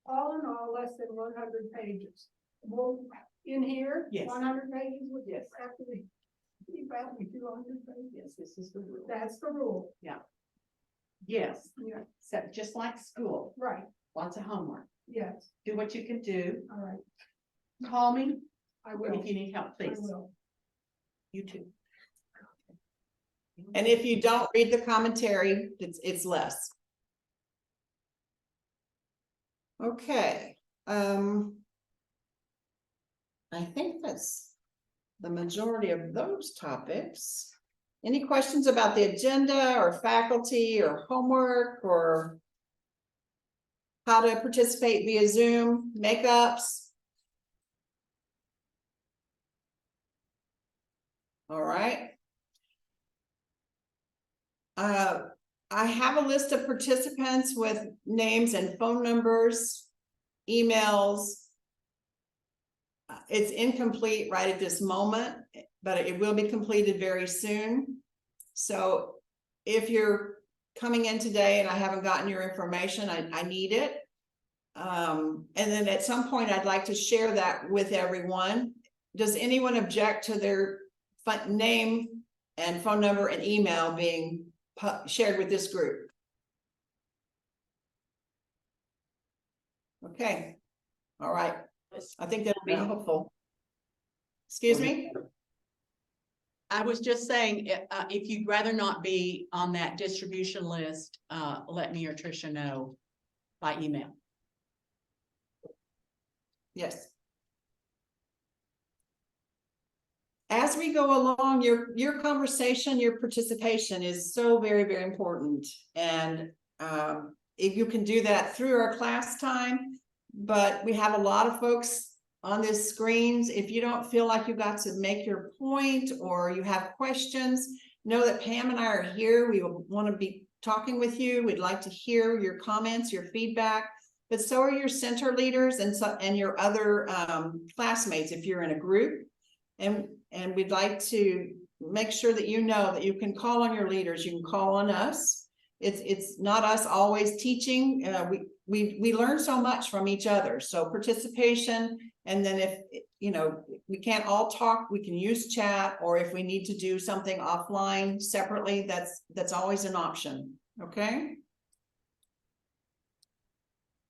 All in all, less than 100 pages. Well, in here, Yes. 100 pages would Yes. have to be about 200 pages. Yes, this is the rule. That's the rule. Yeah. Yes. Yeah. So just like school, Right. lots of homework. Yes. Do what you can do. All right. Call me I will. if you need help, I please. will. You too. And if you don't read the commentary, it's less. Okay. I think that's the majority of those topics. Any questions about the agenda or faculty or homework or how to participate via Zoom, makeups? All right. I have a list of participants with names and phone numbers, emails. It's incomplete right at this moment, but it will be completed very soon. So if you're coming in today and I haven't gotten your information, I need it. And then at some point, I'd like to share that with everyone. Does anyone object to their name and phone number and email being shared with this group? Okay. All right. I think that'll be helpful. Excuse me? I was just saying, if you'd rather not be on that distribution list, let me or Tricia know by email. Yes. As we go along, your conversation, your participation is so very, very important. And if you can do that through our class time, but we have a lot of folks on this screens. If you don't feel like you got to make your point or you have questions, know that Pam and I are here. We want to be talking with you. We'd like to hear your comments, your feedback, but so are your center leaders and your other classmates if you're in a group. And we'd like to make sure that you know that you can call on your leaders. You can call on us. It's not us always teaching. We learn so much from each other. So participation, and then if we can't all talk, we can use chat, or if we need to do something offline separately, that's always an option. Okay.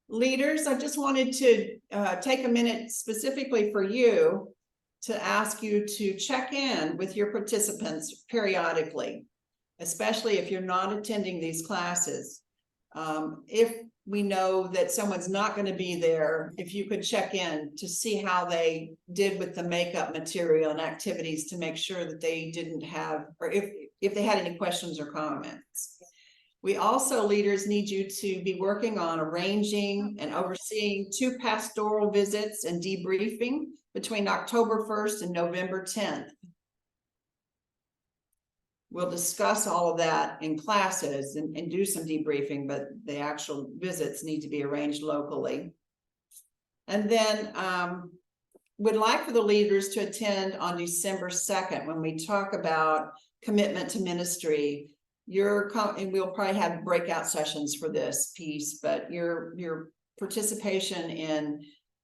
Leaders, I just wanted to take a minute specifically for you to ask you to check in with your participants periodically, especially if you're not attending these classes. If we know that someone's not going to be there, if you could check in to see how they did with the makeup material and activities to make sure that they didn't have, or if they had any questions or comments. We also, leaders, need you to be working on arranging and overseeing 2 pastoral visits and debriefing between October 1st and November 10th. We'll discuss all of that in classes and do some debriefing, but the actual visits need to be arranged locally. And then we'd like for the leaders to attend on December 2nd when we talk about commitment to ministry. And we'll probably have breakout sessions for this piece, but your participation in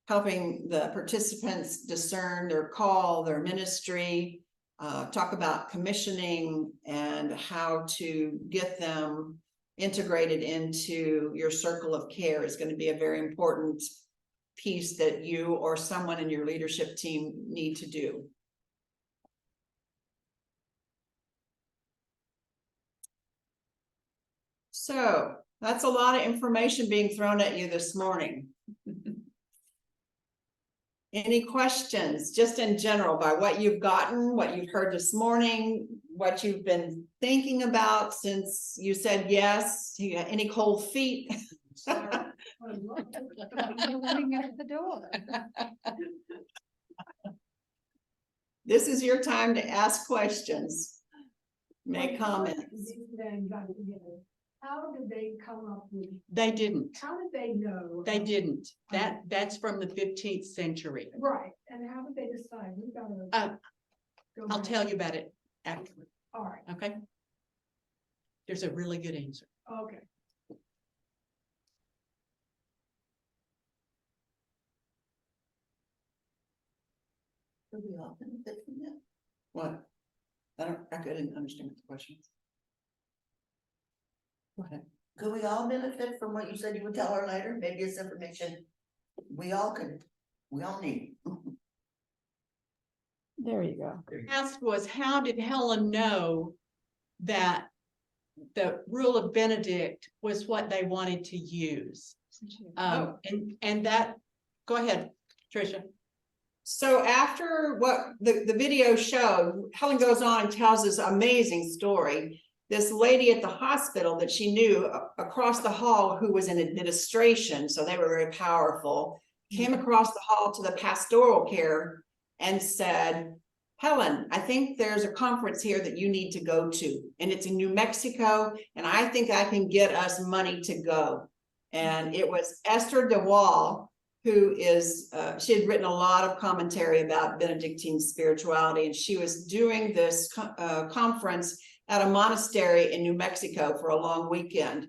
helping the participants discern their call, their ministry, talk about commissioning and how to get them integrated into your circle of care is going to be a very important piece that you or someone in your leadership team need to do. So that's a lot of information being thrown at you this morning. Any questions, just in general, by what you've gotten, what you've heard this morning, what you've been thinking about since you said yes? Any cold feet? Running out the door. This is your time to ask questions, make comments. How did they come up with? They didn't. How did they know? They didn't. That's from the 15th century. Right, and how did they decide? We gotta. I'll tell you about it afterward. All right, Okay. There's a really good answer. okay. Do we all benefit from that? What? I couldn't understand the questions. Go ahead. Could we all benefit from what you said you would tell her later? Maybe it's information we all need. There you go. Asked was, how did Helen know that the rule of Benedict was what they wanted to use? And that, go ahead, Tricia. So after what the video showed, Helen goes on and tells this amazing story. This lady at the hospital that she knew across the hall, who was in administration, so they were very powerful, came across the hall to the pastoral care and said, Helen, I think there's a conference here that you need to go to, and it's in New Mexico, and I think I can get us money to go. And it was Esther DeWall, who is, she had written a lot of commentary about Benedictine spirituality, and she was doing this conference at a monastery in New Mexico for a long weekend.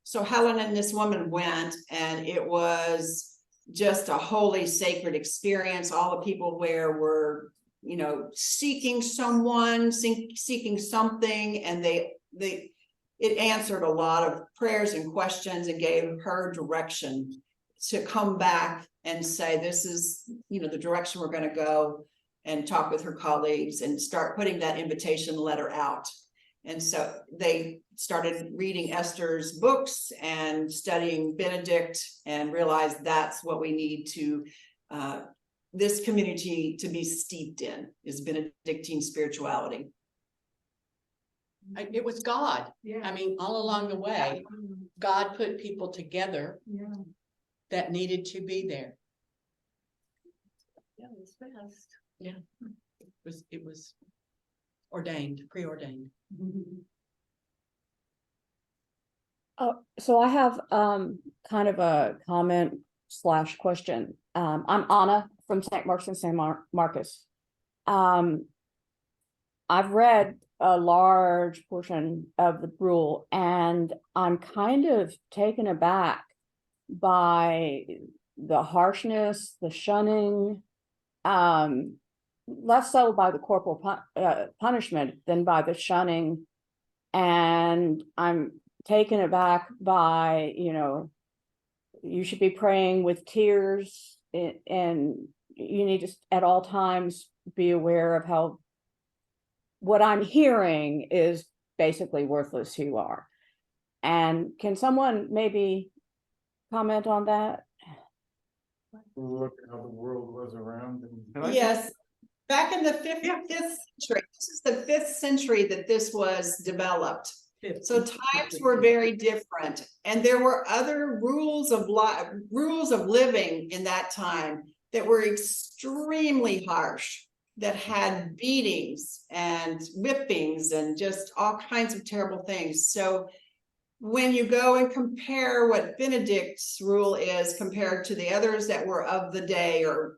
So Helen and this woman went, and it was just a holy, sacred experience. All the people there were, you know, seeking someone, seeking something, and it answered a lot of prayers and questions and gave her direction to come back and say, this is, you know, the direction we're going to go, and talk with her colleagues and start putting that invitation letter out. And so they started reading Esther's books and studying Benedict, and realized that's what we need to, this community to be steeped in, is Benedictine spirituality. It was God. Yeah. I mean, all along the way, God put people together that needed to be there. Yeah, it's fast. Yeah, it was ordained, preordained. So I have kind of a comment / question. I'm Anna from St. Mark's and St. Marcus. I've read a large portion of the rule, and I'm kind of taken aback by the harshness, the shunning, less so by the corporal punishment than by the shunning. And I'm taken aback by, you know, you should be praying with tears, and you need to at all times be aware of how what I'm hearing is basically worthless who you are. And can someone maybe comment on that? Look at how the world was around. Yes, back in the 5th century, this is the 5th century that this was developed. So times were very different, and there were other rules of living in that time that were extremely harsh, that had beatings and whippings and just all kinds of terrible things. So when you go and compare what Benedict's rule is compared to the others that were of the day or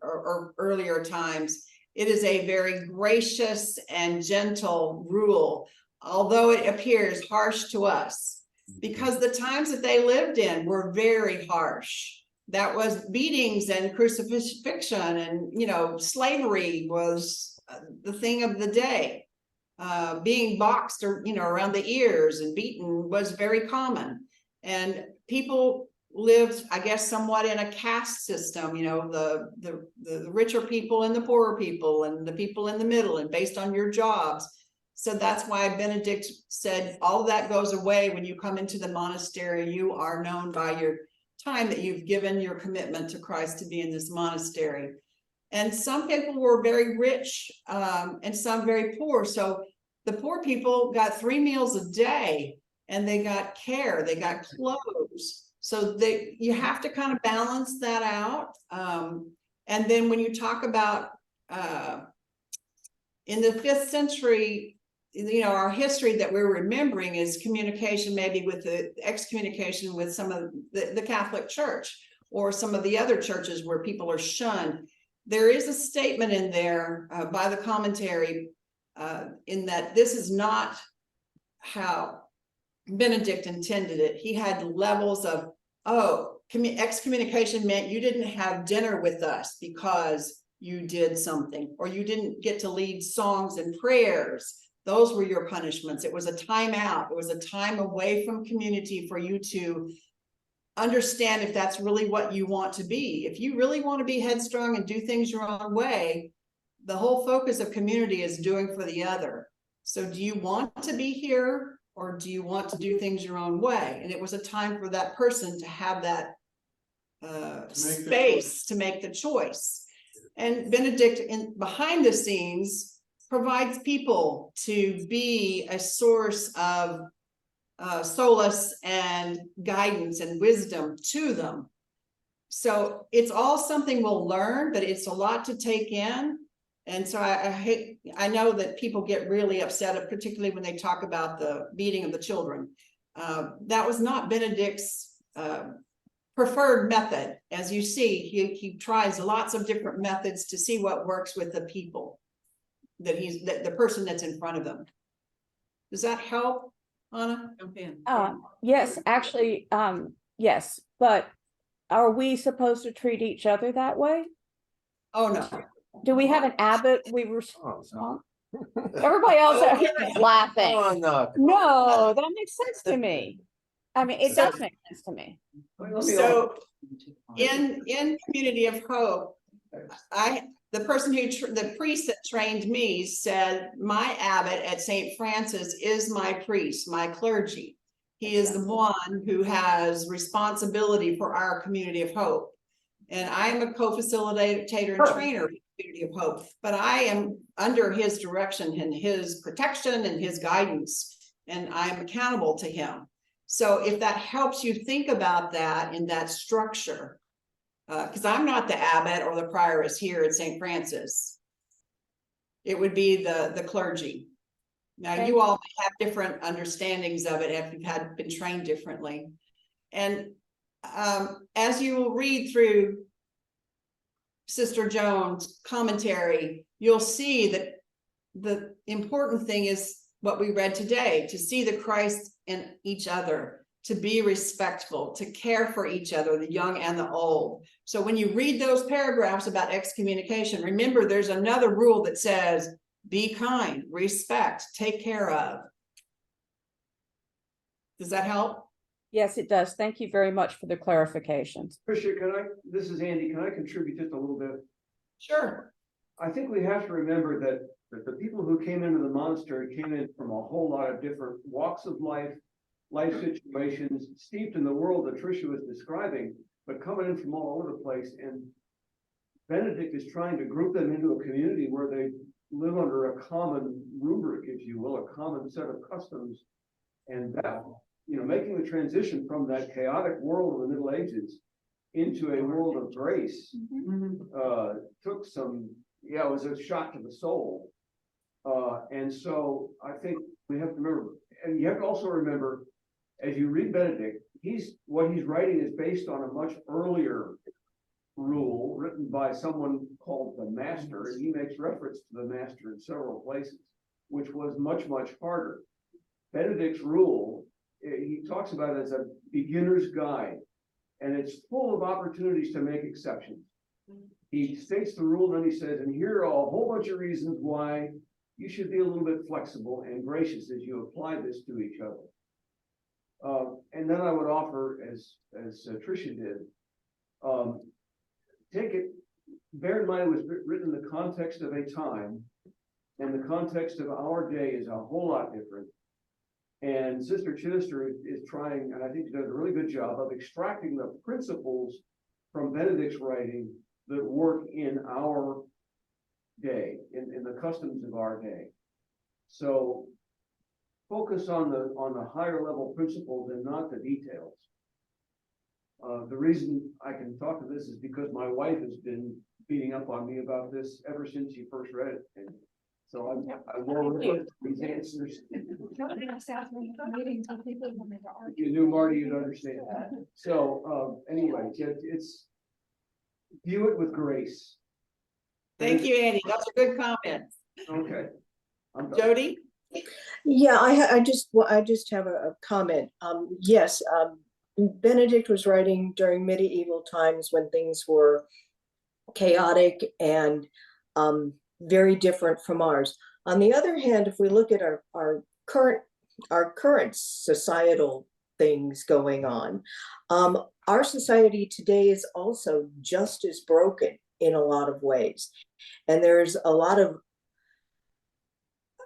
earlier times, it is a very gracious and gentle rule, although it appears harsh to us, because the times that they lived in were very harsh. that was beatings and crucifixion, and, you know, slavery was the thing of the day. Being boxed or, you know, around the ears and beaten was very common. And people lived, I guess, somewhat in a caste system, you know, the richer people and the poorer people and the people in the middle, and based on your jobs. So that's why Benedict said all of that goes away when you come into the monastery. You are known by your time that you've given your commitment to Christ to be in this monastery. And some people were very rich, and some very poor. So the poor people got 3 meals a day, and they got care, they got clothes. So you have to kind of balance that out. And then when you talk about in the 5th century, you know, our history that we're remembering is communication, maybe with the excommunication with some of the Catholic Church or some of the other churches where people are shunned. There is a statement in there by the commentary in that this is not how Benedict intended it. He had levels of, excommunication meant you didn't have dinner with us because you did something, or you didn't get to lead songs and prayers. Those were your punishments. It was a time out. It was a time away from community for you to understand if that's really what you want to be. If you really want to be headstrong and do things your own way, the whole focus of community is doing for the other. So do you want to be here, or do you want to do things your own way? And it was a time for that person to have that space to make the choice. And Benedict, behind the scenes, provides people to be a source of solace and guidance and wisdom to them. So it's all something we'll learn, but it's a lot to take in. And so I know that people get really upset, particularly when they talk about the beating of the children. That was not Benedict's preferred method. As you see, he tries lots of different methods to see what works with the people that the person that's in front of them. Does that help, Anna? Jump in. Yes, actually, yes, but are we supposed to treat each other that way? Oh, no. Do we have an abbot? Everybody else is laughing. Oh, no. No, that makes sense to me. I mean, it does make sense to me. So in Community of Hope, the priest that trained me said, my abbot at St. Francis is my priest, my clergy. He is the one who has responsibility for our Community of Hope. And I am a co-facilitator and trainer of Community of Hope, but I am under his direction and his protection and his guidance, and I'm accountable to him. So if that helps you think about that in that structure, because I'm not the abbot or the prioress here at St. Francis. It would be the clergy. Now, you all have different understandings of it if you've been trained differently. And as you will read through Sister Jones' commentary, you'll see that the important thing is what we read today, to see the Christ in each other, to be respectful, to care for each other, the young and the old. So when you read those paragraphs about excommunication, remember there's another rule that says, be kind, respect, take care of. Does that help? Yes, it does. Thank you very much for the clarifications. Tricia, this is Andy, can I contribute just a little bit? Sure. I think we have to remember that the people who came into the monastery came in from a whole lot of different walks of life situations, steeped in the world that Tricia was describing, but coming in from all over the place. And Benedict is trying to group them into a community where they live under a common rubric, if you will, a common set of customs. And that, making the transition from that chaotic world of the Middle Ages into a world of grace took some, it was a shock to the soul. And so I think we have to remember, and you have to also remember, as you read Benedict, what he's writing is based on a much earlier rule written by someone called the Master, and he makes reference to the Master in several places, which was much, much harder. Benedict's rule, he talks about it as a beginner's guide. and it's full of opportunities to make exceptions. He states the rule, then he says, and here are a whole bunch of reasons why you should be a little bit flexible and gracious as you apply this to each other. And then I would offer, as Tricia did, take it, bear in mind it was written in the context of a time, and the context of our day is a whole lot different. And Sister Chittister is trying, and I think she does a really good job of extracting the principles from Benedict's writing that work in our day, in the customs of our day. So focus on the higher level principles and not the details. The reason I can talk to this is because my wife has been beating up on me about this ever since she first read it. And so I'm more referring to these answers. If you knew Marty, you'd understand. So anyway, it's view it with grace. Thank you, Andy. Those are good comments. Okay. Jody? Yeah, I just have a comment. Yes, Benedict was writing during medieval times when things were chaotic and very different from ours. On the other hand, if we look at our current societal things going on, our society today is also just as broken in a lot of ways. And there's a lot of,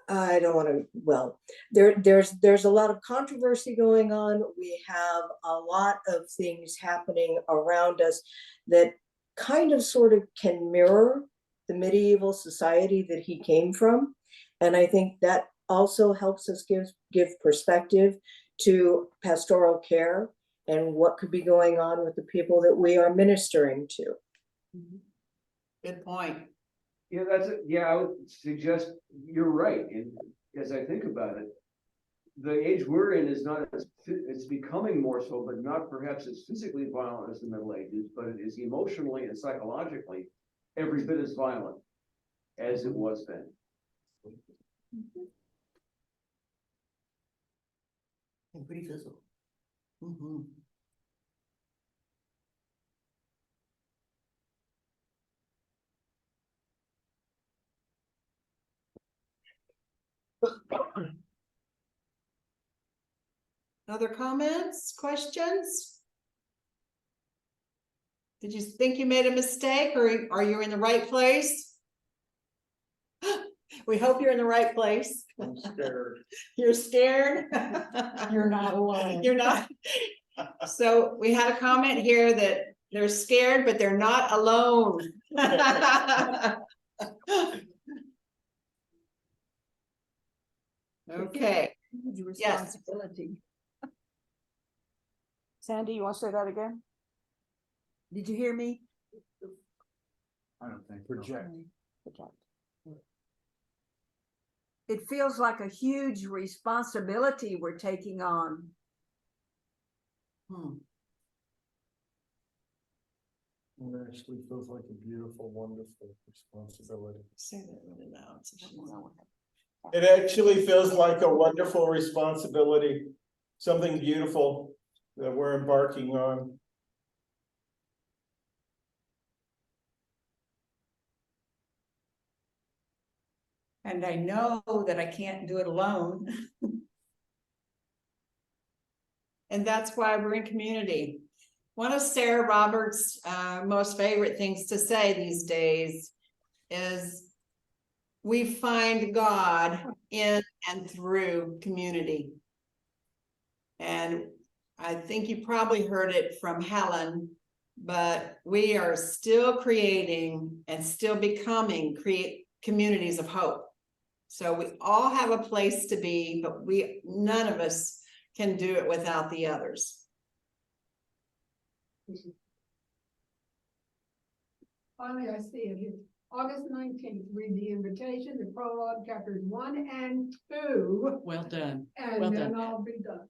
I don't want to, well, there's a lot of controversy going on. We have a lot of things happening around us that kind of sort of can mirror the medieval society that he came from. And I think that also helps us give perspective to pastoral care and what could be going on with the people that we are ministering to. Good point. Yeah, that's it. Yeah, I would suggest you're right. And as I think about it, the age we're in is not, it's becoming more so, but not perhaps as physically violent as the Middle Ages, but it is emotionally and psychologically every bit as violent as it was then. And pretty physical. Other comments, questions? Did you think you made a mistake, or are you in the right place? We hope you're in the right place. I'm scared. You're scared? You're not alone. You're not. So we had a comment here that they're scared, but they're not alone. Okay. Yes. Sandy, you want to say that again? Did you hear me? I don't think. Project. It feels like a huge responsibility we're taking on. It actually feels like a beautiful, wonderful responsibility. Say that really loud. It actually feels like a wonderful responsibility, something beautiful that we're embarking on. And I know that I can't do it alone. And that's why we're in community. One of Sarah Roberts' most favorite things to say these days is we find God in and through community. And I think you probably heard it from Helen, but we are still creating and still becoming communities of hope. So we all have a place to be, but none of us can do it without the others. Finally, I see it here. August 19th, read the invitation, the prologue, chapters 1 and 2. Well done. And Well then done. I'll be done.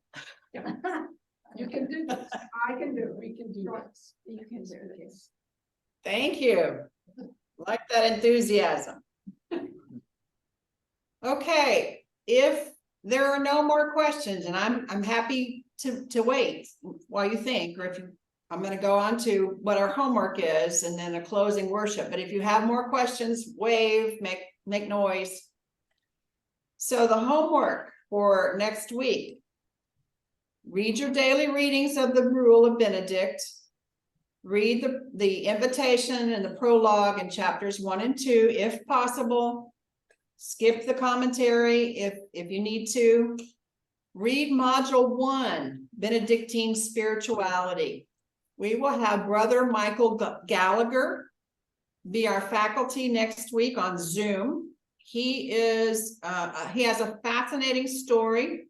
You can do this. I can do it. We can do this. You can do this. Thank you. Like that enthusiasm. Okay, if there are no more questions, and I'm happy to wait while you think, or if you I'm gonna go on to what our homework is and then a closing worship, but if you have more questions, wave, make noise. So the homework for next week. Read your daily readings of the Rule of Benedict. Read the invitation and the prologue in chapters 1 and 2, if possible. Skip the commentary if you need to. Read module 1, Benedictine spirituality. We will have Brother Michael Gallagher be our faculty next week on Zoom. He has a fascinating story,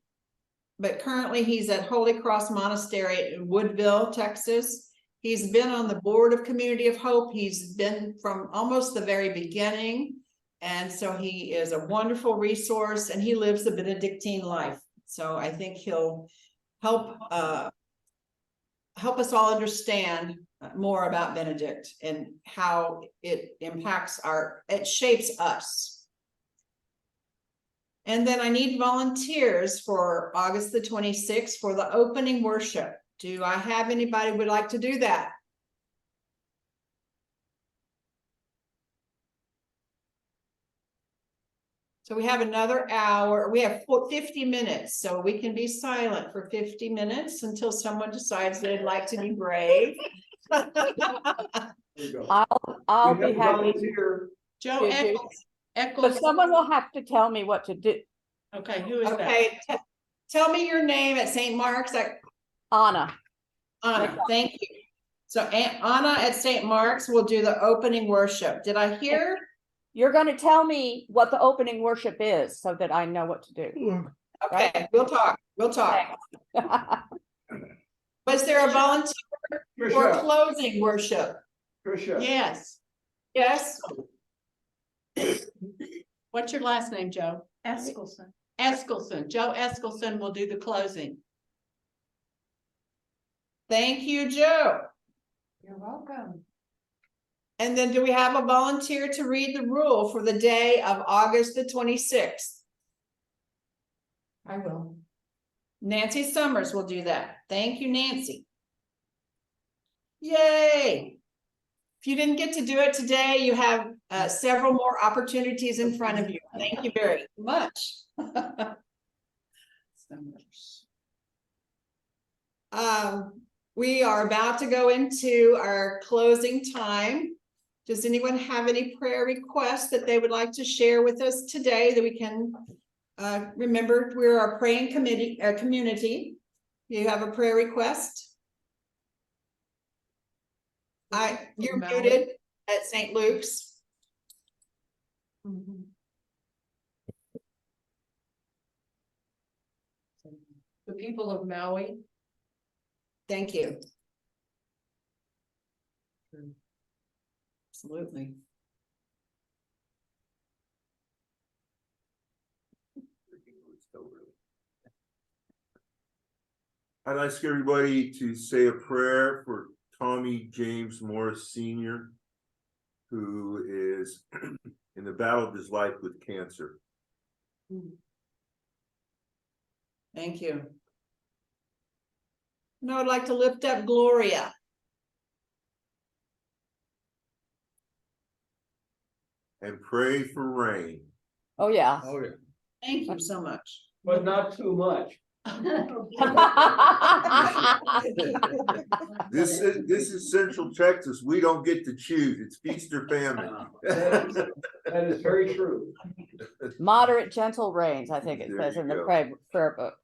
but currently he's at Holy Cross Monastery in Woodville, Texas. He's been on the board of Community of Hope. He's been from almost the very beginning. And so he is a wonderful resource and he lives the Benedictine life. So I think he'll help us all understand more about Benedict and how it impacts it shapes us. And then I need volunteers for August the 26th for the opening worship. Do I have anybody who would like to do that? So we have another hour. We have 50 minutes, so we can be silent for 50 minutes until someone decides they'd like to be brave. I'll be happy. Joe Eccles. But someone will have to tell me what to do. Okay, who is that? Okay, tell me your name at St. Mark's. Anna. Anna, thank you. So Anna at St. Mark's will do the opening worship. Did I hear? You're going to tell me what the opening worship is so that I know what to do. Okay, right? We'll talk. Was there a volunteer for closing worship? Tricia. Yes. Yes. What's your last name, Joe? Eskelson. Eskelson. Joe Eskelson will do the closing. Thank you, Joe. You're welcome. And then do we have a volunteer to read the rule for the day of August the 26th? I will. Nancy Summers will do that. Thank you, Nancy. Yay. If you didn't get to do it today, you have several more opportunities in front of you. Thank you very much. We are about to go into our closing time. Does anyone have any prayer requests that they would like to share with us today that we can remember? We're a praying community. You have a prayer request? You're muted at St. Luke's. The people of Maui. Thank you. Absolutely. I'd ask everybody to say a prayer for Tommy James Morris Sr., who is in the battle of his life with cancer. Thank you. Now I'd like to lift up Gloria. And pray for rain. Oh, yeah. Oh, yeah. Thank you so much. But not too much. This is Central Texas. We don't get to choose. It's feast or famine. That is very true. Moderate, gentle rains, I think it says in the prayer book.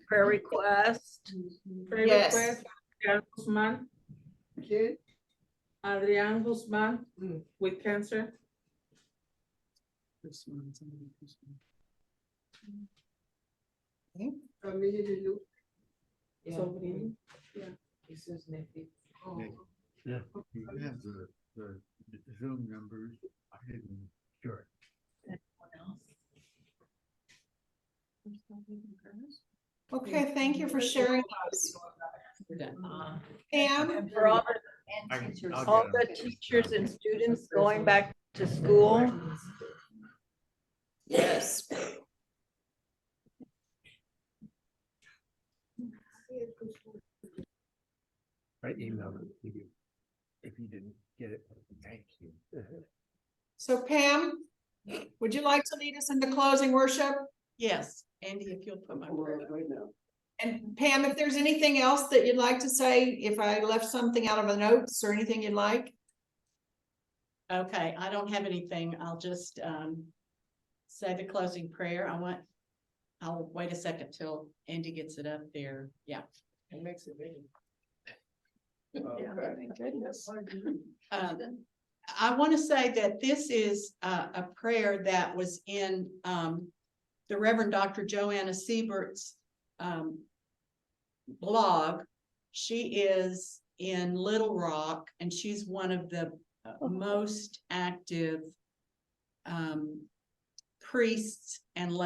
Prayer request. Prayer Yes. request. Adrian Guzman. Adrian Guzman with cancer. Yeah. Sobrino. Yeah. This is nephew. Yeah, you have the Zoom numbers. I didn't sure. Okay, thank you for sharing those. Pam? And for all the teachers and students going back to school. Yes. Right I emailed it to you. If you didn't get it, thank you. So Pam, would you like to lead us into closing worship? Yes, Andy, if you'll put my prayer Right now. And Pam, if there's anything else that you'd like to say, if I left something out of the notes or anything you'd like. Okay, I don't have anything. I'll just say the closing prayer. I'll wait a second till Andy gets it up there. Yeah. It makes it big. Thank goodness. I want to say that this is a prayer that was in the Reverend Dr. Joanna Siebert's blog. She is in Little Rock, and she's one of the most active priests and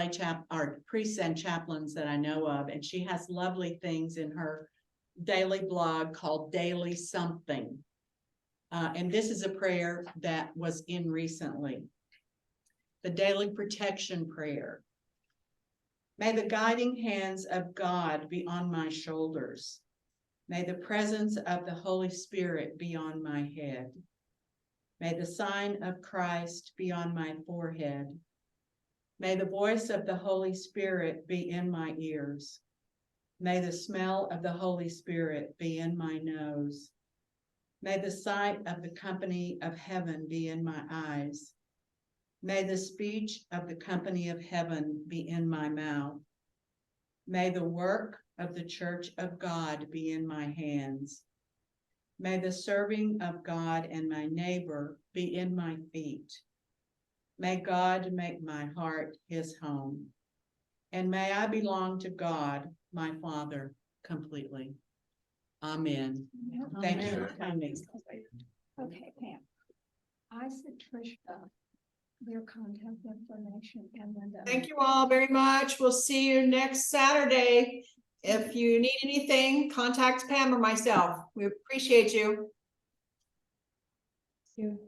priests and chaplains that I know of, and she has lovely things in her daily blog called Daily Something. And this is a prayer that was in recently. The Daily Protection Prayer. May the guiding hands of God be on my shoulders. May the presence of the Holy Spirit be on my head. May the sign of Christ be on my forehead. May the voice of the Holy Spirit be in my ears. May the smell of the Holy Spirit be in my nose. May the sight of the company of heaven be in my eyes. May the speech of the company of heaven be in my mouth. May the work of the church of God be in my hands. May the serving of God and my neighbor be in my feet. May God make my heart his home. And may I belong to God, my Father, completely. Amen. Thank you for coming. Okay, Pam. I sent Trish their contact information and then. Thank you all very much. We'll see you next Saturday. If you need anything, contact Pam or myself. We appreciate you. You.